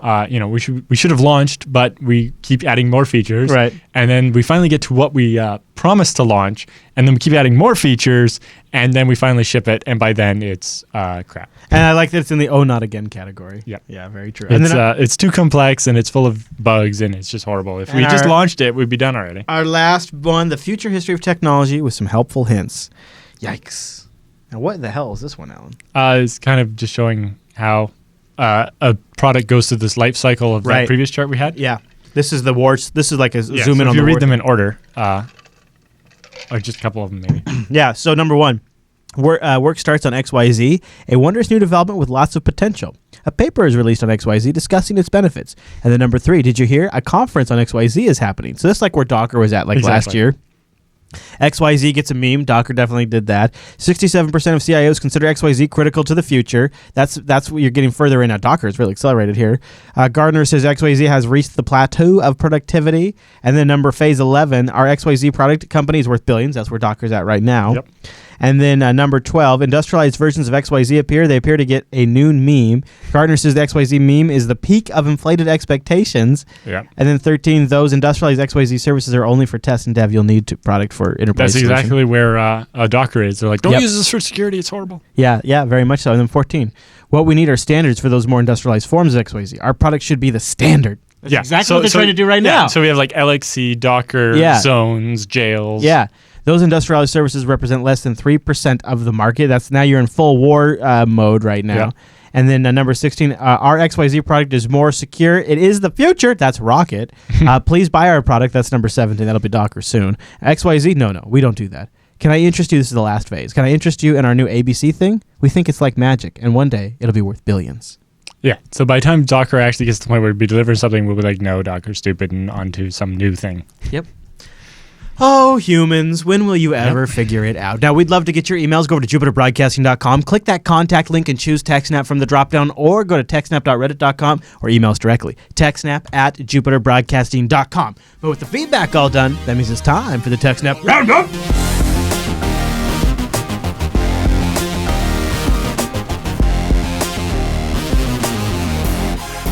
we should have launched, but we keep adding more features, Right. And then we finally get to what we promised to launch, and then we keep adding more features, and then we finally ship it, and by then it's crap. And I like that it's in the oh not again category. Yeah. Yeah, very true. It's too complex, and it's full of bugs, and it's just horrible. If we just launched it, we'd be done already. Our last one, the future history of technology with some helpful hints. Yikes. Now, what the hell is this one, Alan? It's kind of just showing how a product goes through this life cycle of that previous chart we had. Yeah. This is the wars. This is like a zoom in so on if the you read war- them in order, or just a couple of them maybe. Yeah, so number one, work starts on XYZ, a wondrous new development with lots of potential. A paper is released on XYZ discussing its benefits. And then number three, did you hear? A conference on XYZ is happening. So that's like where Docker was at last year. XYZ gets a meme. Docker definitely did that. 67% of CIOs consider XYZ critical to the future. That's what you're getting further in now. Docker is really accelerated here. Gardner says XYZ has reached the plateau of productivity. And then phase 11, our XYZ product company is worth billions. That's where Docker's at right now. Yep. And then number 12, industrialized versions of XYZ appear. They appear to get a new meme. Gardner says the XYZ meme is the peak of inflated expectations. Yeah. And then 13, those industrialized XYZ services are only for test and dev. You'll need to product for enterprise That's solution. exactly where Docker is. They're like, don't Yep. use this for security. It's horrible. Yeah, very much so. And then 14, what we need are standards for those more industrialized forms of XYZ. Our product should be the standard. That's exactly what they're trying to do right now. So we have like LXC, Docker, zones, jails. Yeah. Those industrialized services represent less than 3% of the market. That's now you're in full war mode right now. Yeah. And then number 16, our XYZ product is more secure. It is the future. That's Rocket. Please buy our product. That's number 17. That'll be Docker soon. XYZ, no, we don't do that. Can I interest you? This is the last phase. Can I interest you in our new ABC thing? We think it's like magic, and one day it'll be worth billions. Yeah. So by the time Docker actually gets to the point where we deliver something, we'll be like, no, Docker's stupid, and on to some new thing. Yep. Oh, humans, when will you ever figure it out? Now, we'd love to get your emails. Go over to jupiterbroadcasting.com, click that contact link and choose TechSNAP from the dropdown, or go to techsnap.reddit.com or email us directly, techsnap@jupiterbroadcasting.com. But with the feedback all done, that means it's time for the TechSNAP Roundup.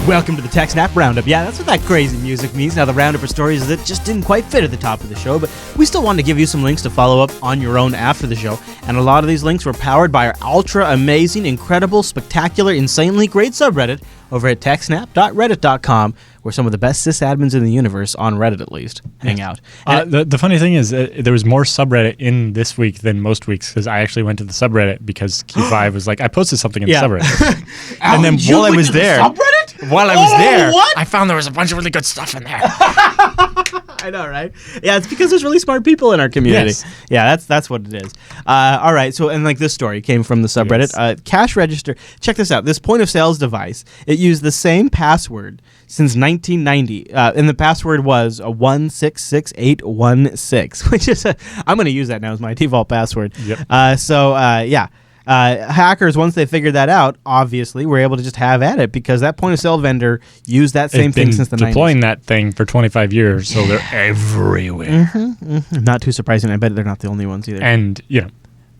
Welcome to the TechSNAP Roundup. Yeah, that's what that crazy music means. Now, the Roundup are stories that just didn't quite fit at the top of the show, but we still wanted to give you some links to follow up on your own after the show. And a lot of these links were powered by our ultra amazing, incredible, spectacular, insanely great subreddit over at techsnap.reddit.com, where some of the best sysadmins in the universe, on Reddit at least, hang out. The funny thing is, there was more subreddit in this week than most weeks, because I actually went to the subreddit because Q5 was like, I posted something in the subreddit. And then while I was there, I found there was a bunch of really good stuff in there. I know, right? Yeah, it's because there's really smart people in our community. Yes. Yeah, that's what it is. All right, so, and like this story came from the subreddit. Yes. Cash register. Check this out. This point of sales device, it used the same password since 1990, and the password was 166816, which is I'm going to use that now as my default password. Yep. Hackers, once they figured that out, obviously were able to just have at it, because that point of sale vendor used that same thing since the 90s. Deploying that thing for 25 years, so they're everywhere. Not too surprising. I bet they're not the only ones either. And,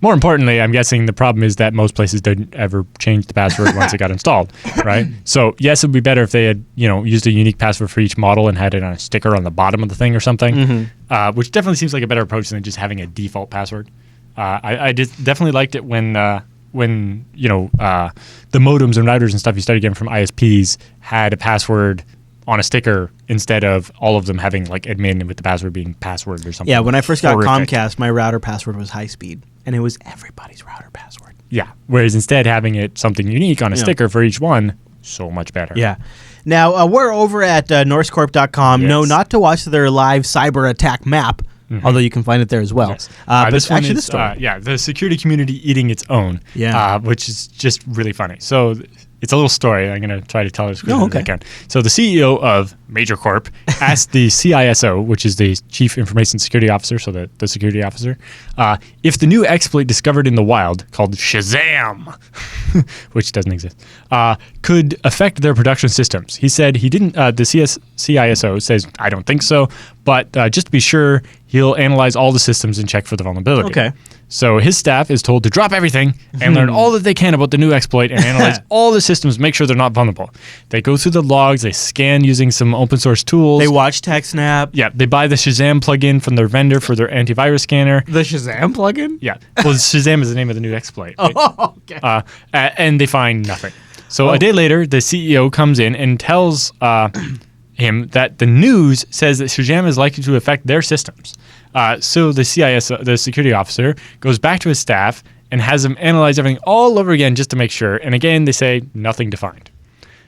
more importantly, I'm guessing the problem is that most places didn't ever change the password once it got installed, right? So, yes, it would be better if they had, used a unique password for each model and had it on a sticker on the bottom of the thing or something, which definitely seems like a better approach than just having a default password. I definitely liked it when the modems and routers and stuff you started getting from ISPs had a password on a sticker instead of all of them having like admin with the password being password or something. Yeah, when I first got horrific. Comcast, my router password was high speed, and it was everybody's router password. Yeah, whereas instead having it something unique on a sticker for each one, so much better. Yeah. Now, we're over at norsecorp.com. Yes. No, not to watch their live cyber attack map, although you can find it there as well. Yes. But this one actually, is, this story. the security community eating its own, which is just really funny. So it's a little story. I'm going to try to tell it as quickly as I can. So the CEO of Major Corp asked the CISO, which is the Chief Information Security Officer, so the security officer, if the new exploit discovered in the wild, called Shazam, which doesn't exist, could affect their production systems. He said he didn't, the CISO says, I don't think so, but just to be sure, he'll analyze all the systems and check for the vulnerability. Okay. So his staff is told to drop everything and learn all that they can about the new exploit and analyze all the systems, make sure they're not vulnerable. They go through the logs, they scan using some open source tools. They watch TechSNAP. Yeah, they buy the Shazam plugin from their vendor for their antivirus scanner. The Shazam plugin? Yeah. Well, Shazam is the name of the new exploit. Oh, okay. And they find nothing. So a day later, the CEO comes in and tells him that the news says that Shazam is likely to affect their systems. So the CISO, the security officer, goes back to his staff and has them analyze everything all over again just to make sure. And again, they say nothing to find.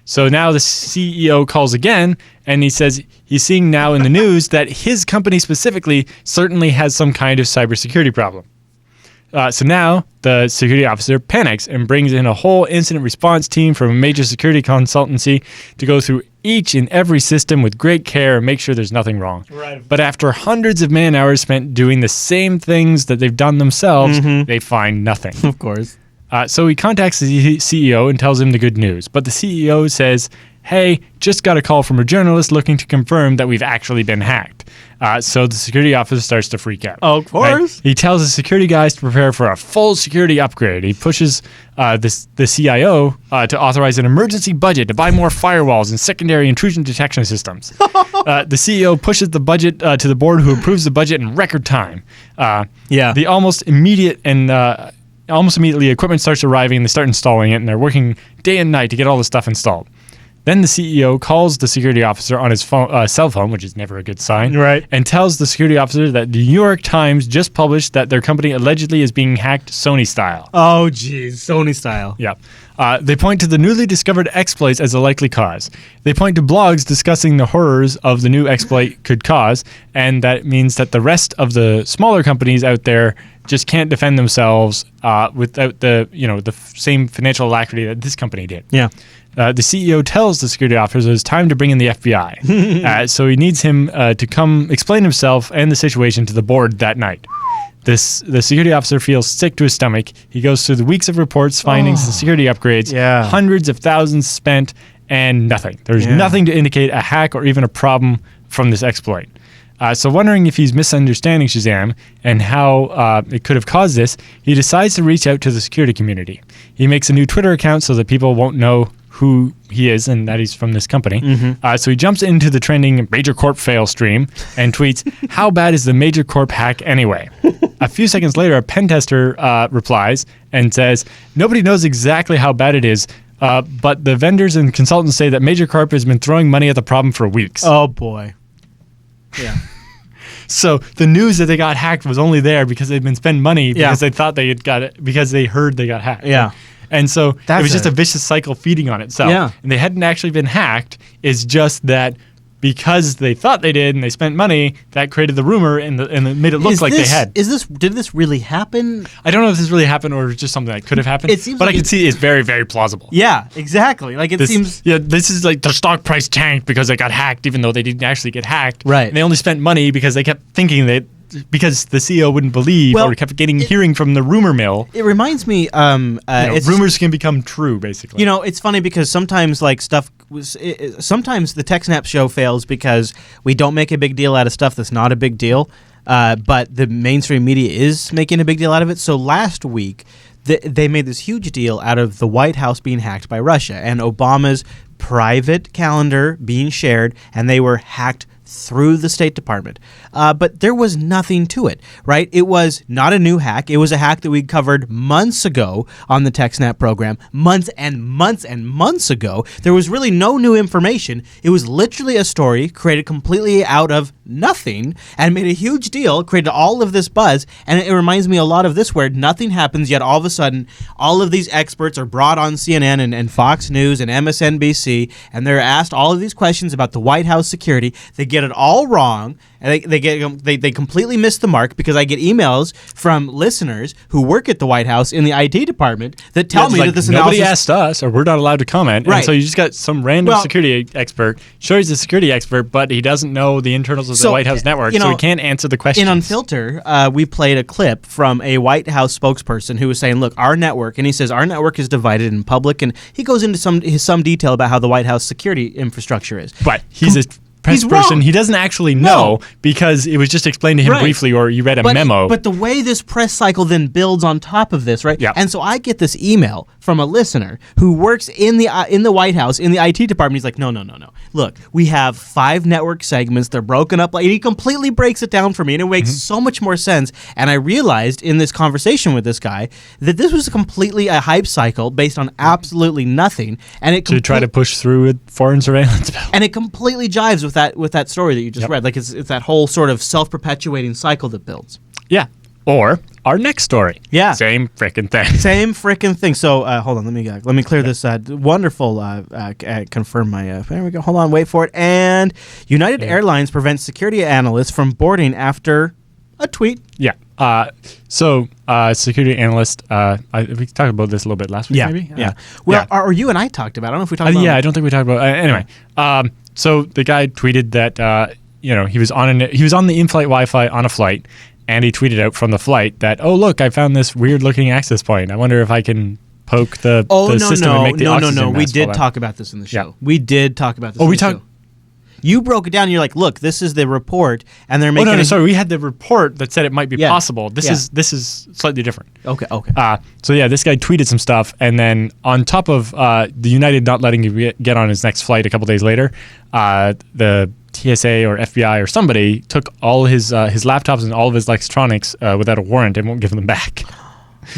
So now the CEO calls again, and he says he's seeing now in the news that his company specifically certainly has some kind of cybersecurity problem. So now the security officer panics and brings in a whole incident response team from a major security consultancy to go through each and every system with great care and make sure there's nothing wrong. Right. But after hundreds of man hours spent doing the same things that they've done themselves, they find nothing. Of course. So he contacts the CEO and tells him the good news. But the CEO says, hey, just got a call from a journalist looking to confirm that we've actually been hacked. So the security officer starts to freak out. Of course. Right? He tells the security guys to prepare for a full security upgrade. He pushes the CIO to authorize an emergency budget to buy more firewalls and secondary intrusion detection systems. The CEO pushes the budget to the board, who approves the budget in record time. The almost immediately equipment starts arriving, and they start installing it, and they're working day and night to get all the stuff installed. Then the CEO calls the security officer on his phone, cell phone, which is never a good sign, right, and tells the security officer that the New York Times just published that their company allegedly is being hacked Sony style. Oh, geez, Sony style. Yeah. They point to the newly discovered exploits as a likely cause. They point to blogs discussing the horrors of the new exploit could cause, and that means that the rest of the smaller companies out there just can't defend themselves without the same financial alacrity that this company did. Yeah. The CEO tells the security officer it's time to bring in the FBI. So he needs him to come explain himself and the situation to the board that night. The security officer feels sick to his stomach. He goes through the weeks of reports, findings, and security upgrades, hundreds of thousands spent, and nothing. There's nothing to indicate a hack or even a problem from this exploit. So wondering if he's misunderstanding Shazam and how it could have caused this, he decides to reach out to the security community. He makes a new Twitter account so that people won't know who he is and that he's from this company. So he jumps into the trending Major Corp fail stream and tweets, "How bad is the Major Corp hack anyway?" A few seconds later, a pen tester replies and says, "Nobody knows exactly how bad it is, but the vendors and consultants say that Major Corp has been throwing money at the problem for weeks." Oh boy. Yeah. So the news that they got hacked was only there because they'd been spending money because they thought they had got it, because they heard they got hacked. Yeah. And so it That's was just a vicious cycle feeding on itself. Yeah. And they hadn't actually been hacked. It's just that because they thought they did and they spent money, that created the rumor and it made it look like they had. Did this really happen? I don't know if this really happened or just something that could have happened. It seems but like I can see it's very, very plausible. Yeah, exactly. Like it seems. Yeah, this is like the stock price tanked because they got hacked, even though they didn't actually get hacked. Right. And they only spent money because they kept thinking that because the CEO wouldn't believe or kept hearing from the rumor mill. It reminds me. Rumors can become true, basically. You know, it's funny because sometimes like stuff sometimes the TechSNAP show fails because we don't make a big deal out of stuff that's not a big deal, but the mainstream media is making a big deal out of it. So last week, they made this huge deal out of the White House being hacked by Russia and Obama's private calendar being shared, and they were hacked through the State Department. But there was nothing to it, right? It was not a new hack. It was a hack that we covered months ago on the TechSNAP program, months and months and months ago. There was really no new information. It was literally a story created completely out of nothing and made a huge deal, created all of this buzz. And it reminds me a lot of this, where nothing happens, yet all of a sudden, all of these experts are brought on CNN and Fox News and MSNBC, and they're asked all of these questions about the White House security. They get it all wrong, and they completely miss the mark, because I get emails from listeners who work at the White House in the IT department that tell me that this nobody analysis... asked us, or we're not allowed to comment. Right. And so you just got some random security expert, sure he's a security expert, but he doesn't know the internals of the White House network, so he can't answer the questions. In Unfilter, we played a clip from a White House spokesperson who was saying, look, our network, and he says our network is divided in public, and he goes into some detail about how the White House security infrastructure is. But he's a press person. Wrong. He doesn't actually know because it was just explained to him briefly, or you read a memo. But the way this press cycle then builds on top of this, right? Yeah. And so I get this email from a listener who works in the White House in the IT department. He's like, no. Look, we have 5 network segments. They're broken up. Like, he completely breaks it down for me, and it makes so much more sense. And I realized in this conversation with this guy that this was completely a hype cycle based on absolutely nothing. And it to try to push through a foreign surveillance bill. And it completely jives with that story that you just read. Like it's that whole sort of self-perpetuating cycle that builds. Yeah. Or our next story. Yeah. Same frickin' thing. Same frickin' thing. So hold on, let me clear this wonderful confirm my there we go. Hold on, wait for it. And United Airlines prevents security analysts from boarding after a tweet. Yeah. So security analyst, we talked about this a little bit last week, maybe? Yeah. Well, or you and I talked about it. I don't know if we talked about it. Yeah, I don't think we talked about it. Anyway, so the guy tweeted that, he was on the in-flight Wi-Fi on a flight, and he tweeted out from the flight that, oh, look, I found this weird-looking access point. I wonder if I can poke the system and make the oxygen mask. We did talk about this in the show. Yeah. We did talk about this in the show. You broke it down, and you're like, look, this is the report, and they're making... sorry, we had the report that said it might be possible. This is slightly different. Okay. So this guy tweeted some stuff, and then on top of the United not letting you get on his next flight a couple days later, the TSA or FBI or somebody took all his laptops and all of his electronics without a warrant and won't give them back.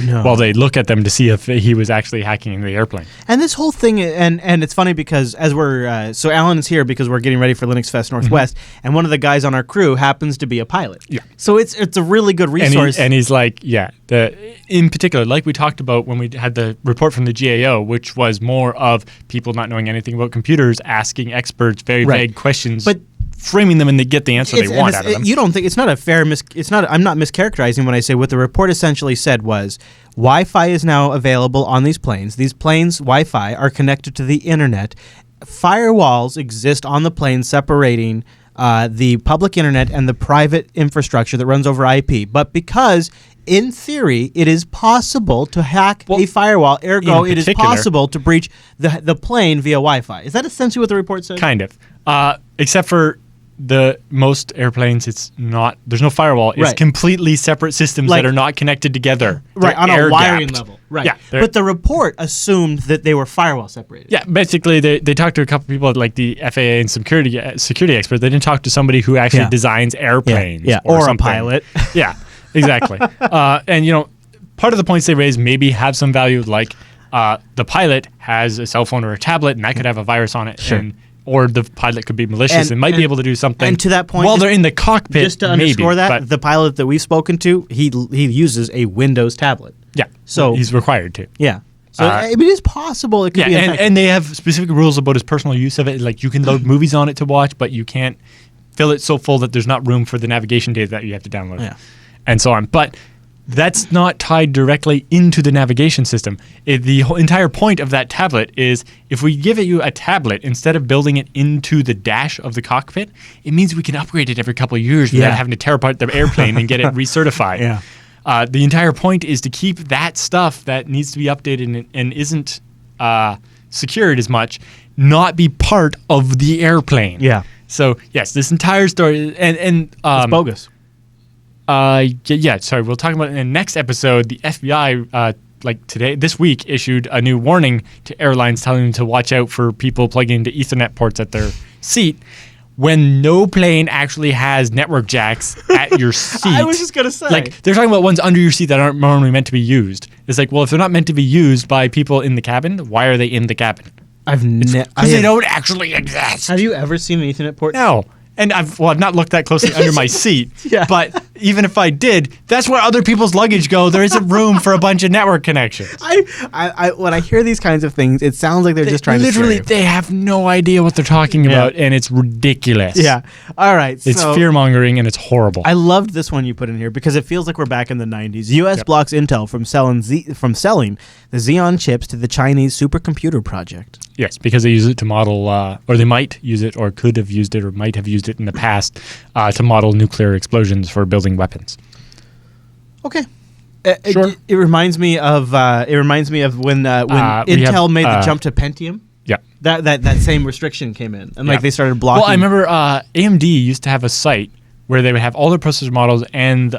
No. While they look at them to see if he was actually hacking the airplane. And this whole thing, and it's funny because as we're, so Alan is here because we're getting ready for Linux Fest Northwest, and one of the guys on our crew happens to be a pilot. Yeah. So it's a really good resource. And he's like, in particular, like we talked about when we had the report from the GAO, which was more of people not knowing anything about computers, asking experts very vague questions. But framing them and they get the answer they want out of them. You don't think it's not a fair I'm not mischaracterizing when I say what the report essentially said was Wi-Fi is now available on these planes. These planes' Wi-Fi are connected to the internet. Firewalls exist on the plane separating the public internet and the private infrastructure that runs over IP. But because in theory, it is possible to hack a firewall. Ergo, it is possible to breach the plane via Wi-Fi. Is that essentially what the report said? Kind of. Except for most airplanes, it's not. There's no firewall. It's Right. completely separate systems Like- that are not connected together. Right, They're on a air wiring gapped. level. Right. Yeah, But the report assumed that they were firewall separated. Yeah, basically, they talked to a couple people like the FAA and security experts. They didn't talk to somebody who actually Yeah. designs airplanes. Yeah, or a something. pilot. Yeah, exactly. And part of the points they raise maybe have some value, like the pilot has a cell phone or a tablet, and that could have a virus on it. Sure. Or the pilot could be malicious and might be able to do something. And to that point, while they're in the cockpit, just to underscore maybe, that, but the pilot that we've spoken to, he uses a Windows tablet. yeah, So- he's required to. Yeah. So I mean, it is possible it could Yeah, be infected. and they have specific rules about his personal use of it. Like you can load movies on it to watch, but you can't fill it so full that there's not room for the navigation data that you have to download. Yeah. And so on. But that's not tied directly into the navigation system. The whole entire point of that tablet is if we give you a tablet, instead of building it into the dash of the cockpit, it means we can upgrade it every couple of years without Yeah. having to tear apart the airplane and get it recertified. Yeah. The entire point is to keep that stuff that needs to be updated and isn't secured as much not be part of the airplane. Yeah. So yes, this entire story and It's bogus. Sorry, we'll talk about it in the next episode. The FBI, this week, issued a new warning to airlines telling them to watch out for people plugging into Ethernet ports at their seat when no plane actually has network jacks at your seat. I was just going to say. Like, they're talking about ones under your seat that aren't normally meant to be used. It's like, well, if they're not meant to be used by people in the cabin, why are they in the cabin? Because Because they don't actually exist. Have you ever seen an Ethernet port? No. And I've not looked that closely under my seat. Yeah. But even if I did, that's where other people's luggage go. There isn't room for a bunch of network connections. I when I hear these kinds of things, it sounds like they're just trying Literally, to scare they have no idea what they're talking about, and it's ridiculous. you. Yeah. All right. It's so fear mongering and it's horrible. I loved this one you put in here because it feels like we're back in the 90s. U.S. blocks Intel from selling the Xeon chips to the Chinese supercomputer project. Yes, because they use it to model, or they might use it, or could have used it, or might have used it in the past to model nuclear explosions for building weapons. Okay. Sure. It reminds me of when Intel made the jump to Pentium. Yeah. That same restriction came in, and Yeah. they started blocking. Well, I remember AMD used to have a site where they would have all their processor models and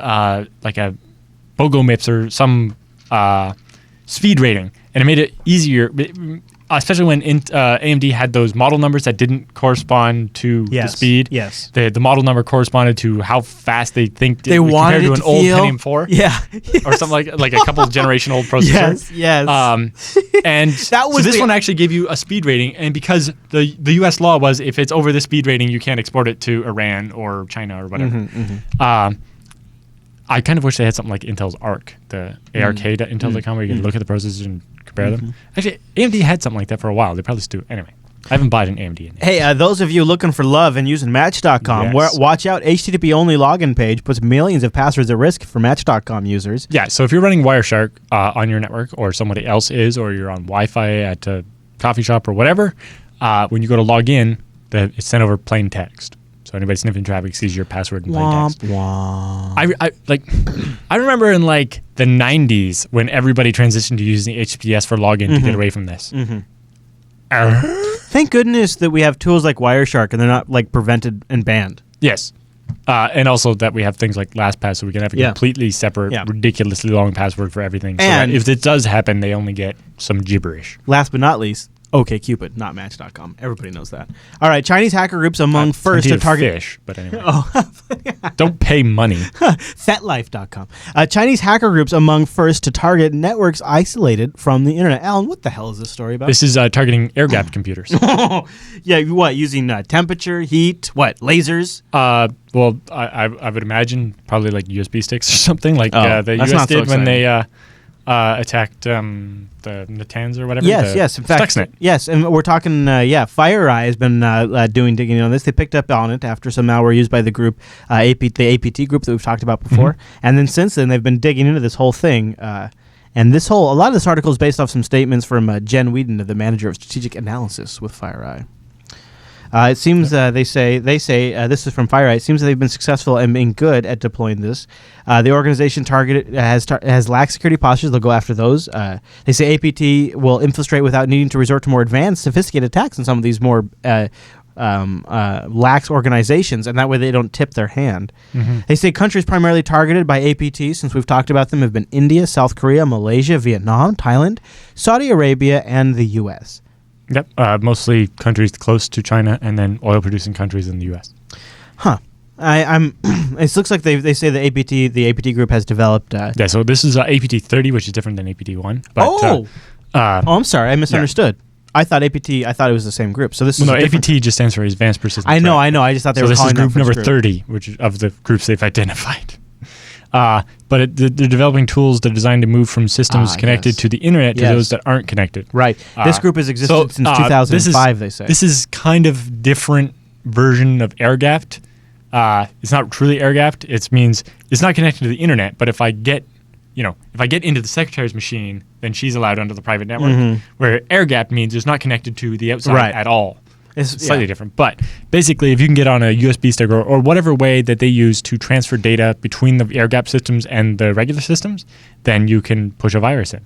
like a BOGO MIPS or some speed rating, and it made it easier, especially when AMD had those model numbers that didn't correspond to the speed. Yes. The model number corresponded to how fast they think They it was wanted compared to it an to old feel- Pentium 4 Yeah. or something like a couple generation old processor. Yes. And That was so this the- one actually gave you a speed rating, and because the U.S. law was if it's over the speed rating, you can't export it to Iran or China or whatever. I kind of wish they had something like Intel's ARC, the ARK.intel.com, where you can look at the processors and compare them. Actually, AMD had something like that for a while. They probably still do. Anyway, I haven't bought an AMD in yet. Hey, those of you looking for love and using Match.com, Yes. watch out. HTTP only login page puts millions of passwords at risk for Match.com users. Yeah, so if you're running Wireshark on your network, or somebody else is, or you're on Wi-Fi at a coffee shop or whatever, when you go to log in, it's sent over plain text. So anybody sniffing traffic sees your password in plain text. I remember in like the 90s when everybody transitioned to using HTTPS for login to get away from this. Thank goodness that we have tools like Wireshark and they're not like prevented and banned. Yes. And also that we have things like LastPass, so we can have a completely separate, ridiculously long password for everything. So And that if it does happen, they only get some gibberish. Last but not least, OkCupid, not Match.com. Everybody knows that. All right, Chinese hacker groups among first to target fish, but anyway. Don't pay money. FetLife.com. Chinese hacker groups among first to target networks isolated from the internet. Alan, what the hell is this story about? This is targeting air-gapped computers. Yeah, what, using temperature, heat, what, lasers? Well, I would imagine probably like USB sticks or something like the that's US not so did when they exciting. attacked the Natanz or whatever. Yes. In fact, Stuxnet. yes, and we're talking. FireEye has been doing digging on this. They picked up on it after some malware used by the group, the APT group that we've talked about before, and then since then they've been digging into this whole thing. And a lot of this article is based off some statements from Jen Whedon, the manager of strategic analysis with FireEye. It seems they say this is from FireEye. It seems that they've been successful and been good at deploying this. The organization targeted has lax security postures. They'll go after those. They say APT will infiltrate without needing to resort to more advanced, sophisticated attacks in some of these more lax organizations, and that way they don't tip their hand. Mm-hmm. They say countries primarily targeted by APT, since we've talked about them, have been India, South Korea, Malaysia, Vietnam, Thailand, Saudi Arabia, and the U.S. Yep. Mostly countries close to China, and then oil-producing countries in the U.S. Huh. I'm. It looks like they say the APT group has developed. Yeah. So this is APT 30, which is different than APT 1. Oh, I'm sorry, I misunderstood. I thought it was the same group. So this is APT just stands for Advanced Persistent I know. Threat. I just thought they were this is calling group that number group. 30, which is of the groups they've identified. But they're developing tools that are designed to move from systems connected yes. to the internet to Yes. those that aren't connected. Right. This group has existed since this 2005. They say this is kind of different version of air-gapped. It's not truly air-gapped. It means it's not connected to the internet. But if I get into the secretary's machine, then she's allowed onto the private network. Mm-hmm. Where air-gapped means it's not connected to the outside Right. at all. It's Slightly different. But basically, if you can get on a USB stick or whatever way that they use to transfer data between the air-gapped systems and the regular systems, then you can push a virus in.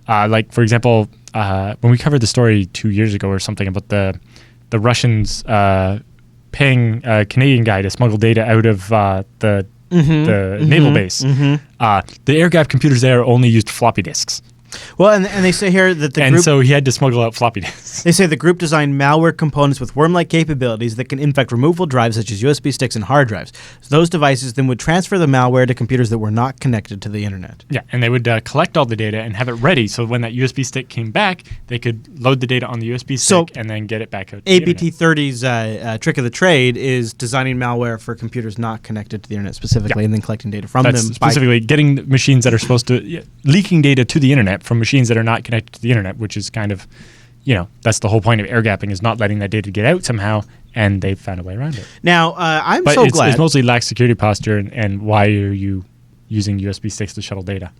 Like, for example, when we covered the story 2 years ago or something about the Russians paying a Canadian guy to smuggle data out of the naval base, the air-gapped computers there only used floppy disks. Well, and they say here that the And group. so he had to smuggle out floppy disks. They say the group designed malware components with worm-like capabilities that can infect removable drives such as USB sticks and hard drives. So those devices then would transfer the malware to computers that were not connected to the internet. Yeah, and they would collect all the data and have it ready, so when that USB stick came back, they could load the data on the USB stick and then get it back out to the internet. APT30's trick of the trade is designing malware for computers not connected to the internet specifically, and then collecting data from That's them. specifically getting machines that are supposed to leaking data to the internet from machines that are not connected to the internet, which is kind of, that's the whole point of air gapping, is not letting that data get out somehow, and they've found a way around it. Now, But so glad. it's mostly lax security posture and why are you using USB sticks to shuttle data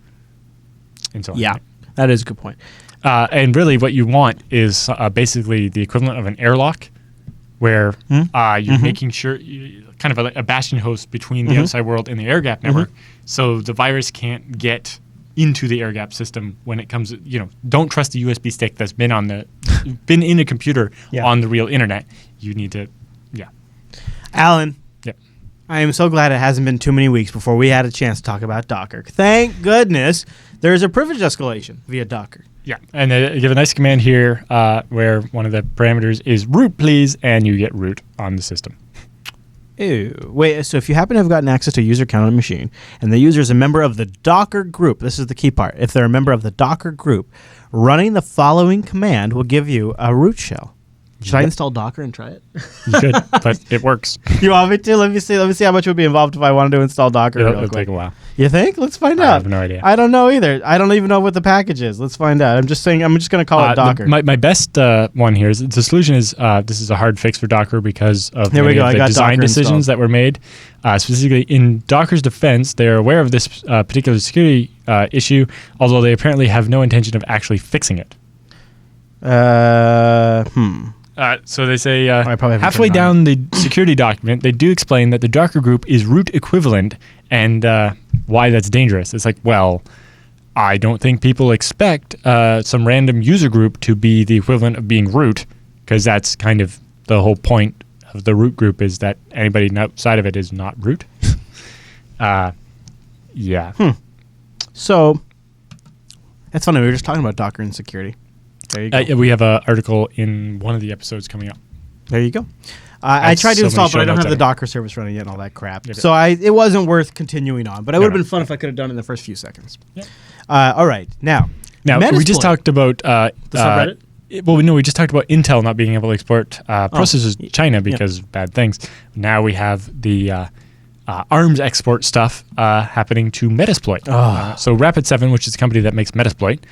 and so on. Yeah, that is a good point. And really what you want is basically the equivalent of an airlock where you're making sure kind of a bastion host between the outside world and the air gap network, so the virus can't get into the air gap system when it comes. Don't trust the USB stick that's been in a computer on the real internet. You need to, Alan. Yep. I am so glad it hasn't been too many weeks before we had a chance to talk about Docker. Thank goodness there's a privilege escalation via Docker. Yeah, and they give a nice command here where one of the parameters is root, please, and you get root on the system. Ew. Wait, so if you happen to have gotten access to a user account on a machine, and the user is a member of the Docker group, this is the key part, if they're a member of the Docker group, running the following command will give you a root shell. Should I install Docker and try it? You should, but it works. You want me to? Let me see how much would be involved if I wanted to install Docker real It'll quick. take a while. You think? Let's find I out. have no idea. I don't know either. I don't even know what the package is. Let's find out. I'm just going to call it Docker. My best one here is the solution is this is a hard fix for Docker because of There we many go. of I the got design Docker decisions installed. that were made. Specifically, in Docker's defense, they're aware of this particular security issue, although they apparently have no intention of actually fixing it. So they say I probably haven't halfway turned it on. down the security document, they do explain that the Docker group is root equivalent and why that's dangerous. It's like, well, I don't think people expect some random user group to be the equivalent of being root, because that's kind of the whole point of the root group, is that anybody outside of it is not root. Yeah. So, that's funny. We were just talking about Docker and security. There you go. We have an article in one of the episodes coming up. There you go. I tried to so install, many but I show don't notes have the on it. Docker service running yet and all that crap. Yep. So it wasn't worth continuing on, but it would have no. been fun if I could have done it in the first few seconds. Yep. All right. Now we just Metasploit. talked about The subreddit? we just talked about Intel not being able to export processors to China because of bad things. Now we have the ARMS export stuff happening to Metasploit. So Rapid7, which is a company that makes Metasploit,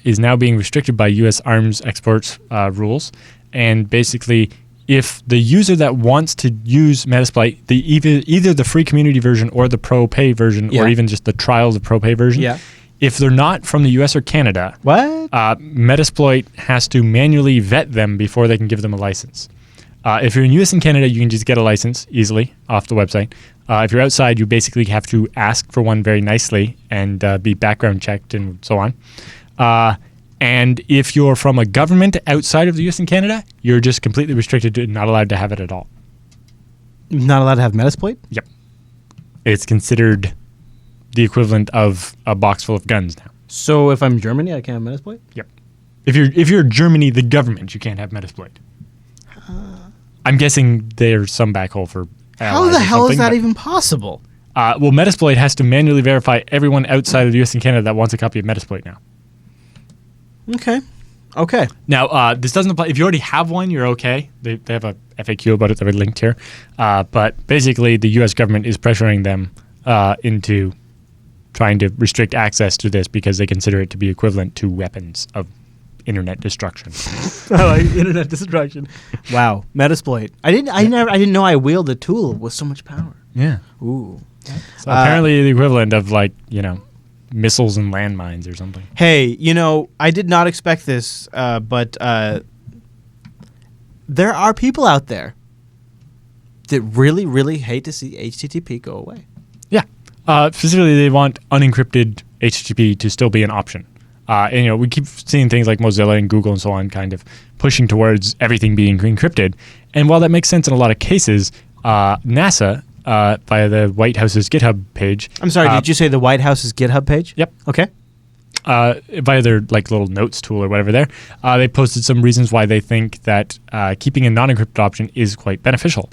is now being restricted by U.S. ARMS exports rules. And basically, if the user that wants to use Metasploit, either the free community version or the pro pay version, or even just the trial of the pro pay version, if they're not from the U.S. or Canada, What? Metasploit has to manually vet them before they can give them a license. If you're in U.S. and Canada, you can just get a license easily off the website. If you're outside, you basically have to ask for one very nicely and be background checked and so on. And if you're from a government outside of the US and Canada, you're just completely restricted to not allowed to have it at all. Not allowed to have Metasploit? Yep. It's considered the equivalent of a box full of guns now. So if I'm Germany, I can't have Metasploit? Yep. If you're Germany, the government, you can't have Metasploit. I'm guessing there's some backhole for How allies the or hell is something, that but- even possible? Well, Metasploit has to manually verify everyone outside of the US and Canada that wants a copy of Metasploit now. Okay. Now, this doesn't apply. If you already have one, you're okay. They have a FAQ about it that we linked here. But basically, the U.S. government is pressuring them into trying to restrict access to this because they consider it to be equivalent to weapons of internet destruction. I like internet destruction. Wow, Metasploit. I didn't know I wielded a tool with so much power. Yeah. Ooh. So apparently, the equivalent of missiles and landmines or something. Hey, I did not expect this, but there are people out there that really, really hate to see HTTP go away. Yeah. Specifically, they want unencrypted HTTP to still be an option. And we keep seeing things like Mozilla and Google and so on kind of pushing towards everything being encrypted. And while that makes sense in a lot of cases, NASA, via the White House's GitHub page. I'm sorry, did you say the White House's GitHub page? Yep. Okay. Via their little notes tool or whatever there, they posted some reasons why they think that keeping a non-encrypted option is quite beneficial.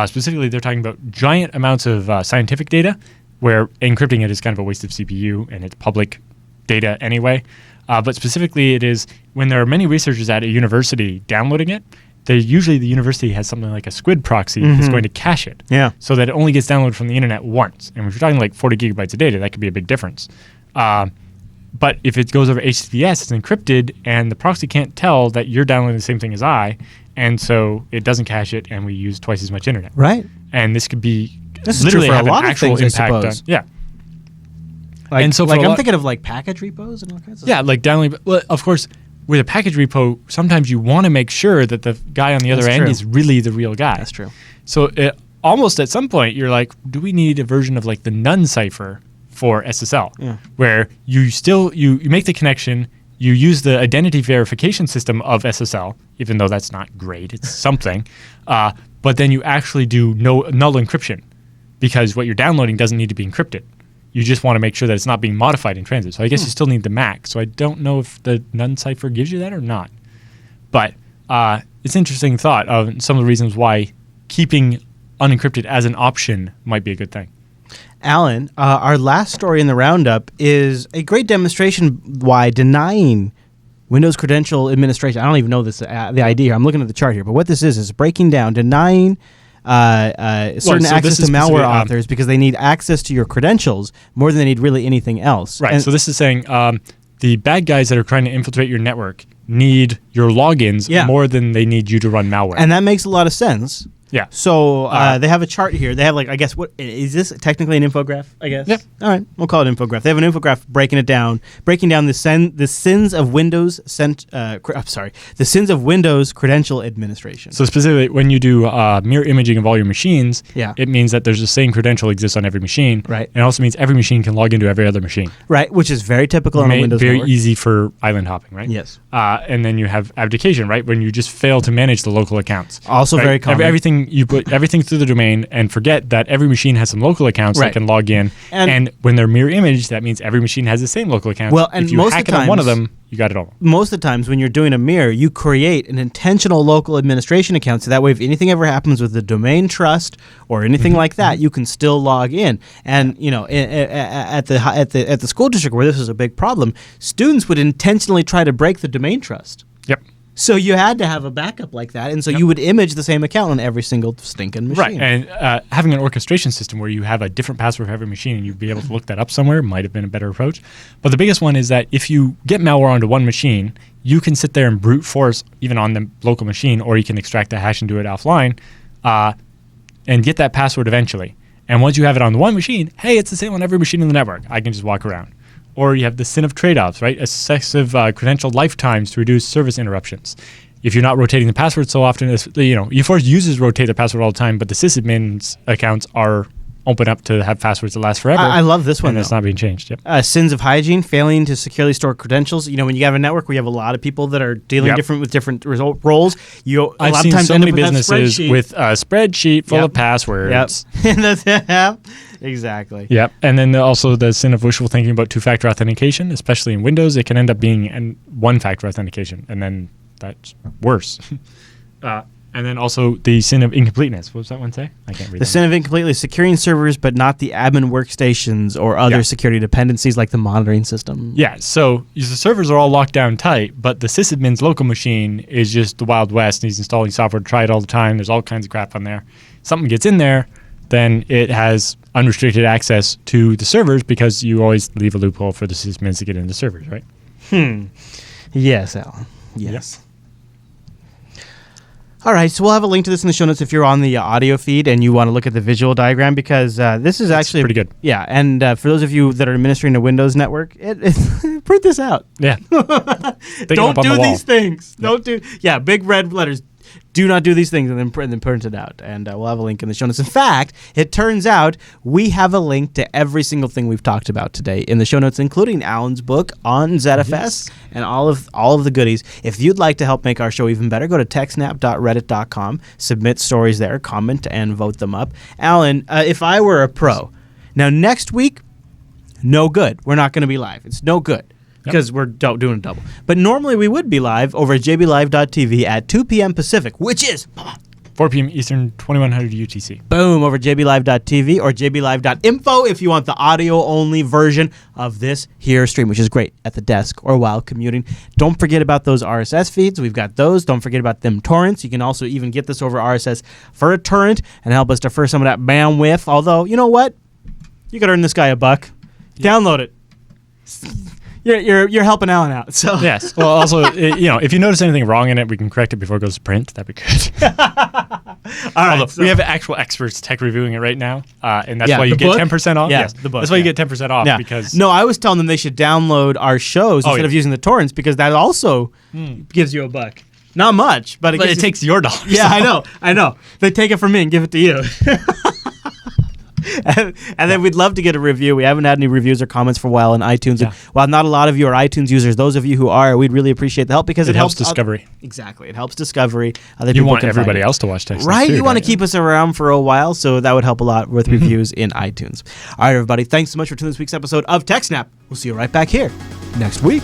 Specifically, they're talking about giant amounts of scientific data where encrypting it is kind of a waste of CPU and it's public data anyway. But specifically, it is when there are many researchers at a university downloading it, usually the university has something like a squid proxy that's going to cache it. Yeah. So that it only gets downloaded from the internet once. And if you're talking like 40 gigabytes of data, that could be a big difference. But if it goes over HTTPS, it's encrypted, and the proxy can't tell that you're downloading the same thing as I, and so it doesn't cache it, and we use twice as much internet. Right. And this could be This is literally true for a have lot an of actual things, I impact on. suppose. Yeah. And so so for a I'm lot- thinking of package repos and all kinds of Yeah, like downloading. Well, of course, with a package repo, sometimes you want to make sure that the guy on the other That's end true. is really the real guy. That's true. So almost at some point, you're like, do we need a version of the none cipher for SSL, Yeah. where you make the connection, you use the identity verification system of SSL, even though that's not great, it's something, but then you actually do null encryption because what you're downloading doesn't need to be encrypted. You just want to make sure that it's not being modified in transit. So I guess you still need the MAC. So I don't know if the none cipher gives you that or not. But it's an interesting thought of some of the reasons why keeping unencrypted as an option might be a good thing. Alan, our last story in the roundup is a great demonstration why denying Windows credential administration. I don't even know the ID here. I'm looking at the chart here, but what this is breaking down denying certain so this access is to malware specific- authors because they need access to your credentials more than they need really anything else. Right. And So this is saying the bad guys that are trying to infiltrate your network need your logins Yeah. more than they need you to run malware. and that makes a lot of sense. yeah. So they have a chart here. They have I guess, what is this technically an infograph? I guess. Yep. All right, we'll call it infograph. They have an infograph breaking down the sins of Windows the sins of Windows credential administration. So specifically, when you do mirror imaging of all your machines, Yeah. it means that there's the same credential exists on every machine. Right. And it also means every machine can log into every other machine. Right, which is very typical on a Made Windows very network. easy for island hopping, right? Yes. And then you have abdication, right? When you just fail to manage the local accounts. Also right? very common. Everything you put everything through the domain and forget that every machine has some local accounts Right. that can log in. And- And when they're mirror image, that means every machine has the same local account. Well, and if you most hack of it the on one of times- them, you got it all. Most of the times when you're doing a mirror, you create an intentional local administration account, so that way if anything ever happens with the domain trust or anything like that, you can still log in. And at the school district where this was a big problem, students would intentionally try to break the domain trust. Yep. So you had to have a backup like that, and so you would image the same account on every single stinking machine. Right. And having an orchestration system where you have a different password for every machine and you'd be able to look that up somewhere might have been a better approach. But the biggest one is that if you get malware onto one machine, you can sit there and brute force even on the local machine, or you can extract the hash and do it offline and get that password eventually. And once you have it on the one machine, hey, it's the same on every machine in the network. I can just walk around. Or you have the sin of trade-offs, right? Excessive credential lifetimes to reduce service interruptions. If you're not rotating the password so often, you force users rotate their password all the time, but the sysadmin's accounts are open up to have passwords that last forever. I love this one. And it's not being changed. Yep. Sins of hygiene, failing to securely store credentials. You know, when you have a network where you have a lot of people that are dealing with different roles, I've seen so many businesses with a spreadsheet full of passwords. Yep. Exactly. Yep. And then also the sin of wishful thinking about two-factor authentication, especially in Windows, it can end up being one-factor authentication, and then that's worse. And then also the sin of incompleteness. What was that one say? I can't read The sin of incompleteness, securing servers but not the admin workstations or other security dependencies like the monitoring system. Yeah, so the servers are all locked down tight, but the sysadmin's local machine is just the Wild West, and he's installing software to try it all the time. There's all kinds of crap on there. Something gets in there, then it has unrestricted access to the servers because you always leave a loophole for the sysadmins to get into servers, right? Yes, Alan. Yes. All right, so we'll have a link to this in the show notes if you're on the audio feed and you want to look at the visual diagram, because this is actually pretty good. Yeah, and for those of you that are administering a Windows network, print this out. Yeah. Don't do these things. Don't do. Yeah, big red letters. Do not do these things, and then print it out. And we'll have a link in the show notes. In fact, it turns out we have a link to every single thing we've talked about today in the show notes, including Alan's book on ZFS and all of the goodies. If you'd like to help make our show even better, go to techsnap.reddit.com, submit stories there, comment, and vote them up. Alan, if I were a pro, now next week, no good. We're not going to be live. It's no good. Because we're doing a double. But normally we would be live over at jblive.tv at 2 p.m. Pacific, which is 4 p.m. Eastern, 2100 UTC. Boom, over jblive.tv or jblive.info if you want the audio-only version of this here stream, which is great at the desk or while commuting. Don't forget about those RSS feeds. We've got those. Don't forget about them torrents. You can also even get this over RSS for a torrent and help us defer some of that bandwidth. Although, you know what? You got to earn this guy $1. Download it. You're helping Alan out. So yes. Well, also, if you notice anything wrong in it, we can correct it before it goes to print. That'd be good. All right. We have actual experts tech reviewing it right now, and that's why you get 10% off. Yes, the book. That's why you get 10% off because. No, I was telling them they should download our shows instead of using the torrents, because that also gives you $1. Not much, but it takes your dollars. Yeah, I know. They take it from me and give it to you. And then we'd love to get a review. We haven't had any reviews or comments for a while on iTunes. And while not a lot of you are iTunes users, those of you who are, we'd really appreciate the help, because it helps discovery. Exactly. It helps discovery. You want everybody else to watch TechSNAP right? too, You want to keep us around for a while, so that would help a lot with reviews in iTunes. All right, everybody. Thanks so much for tuning in this week's episode of TechSNAP. We'll see you right back here next week.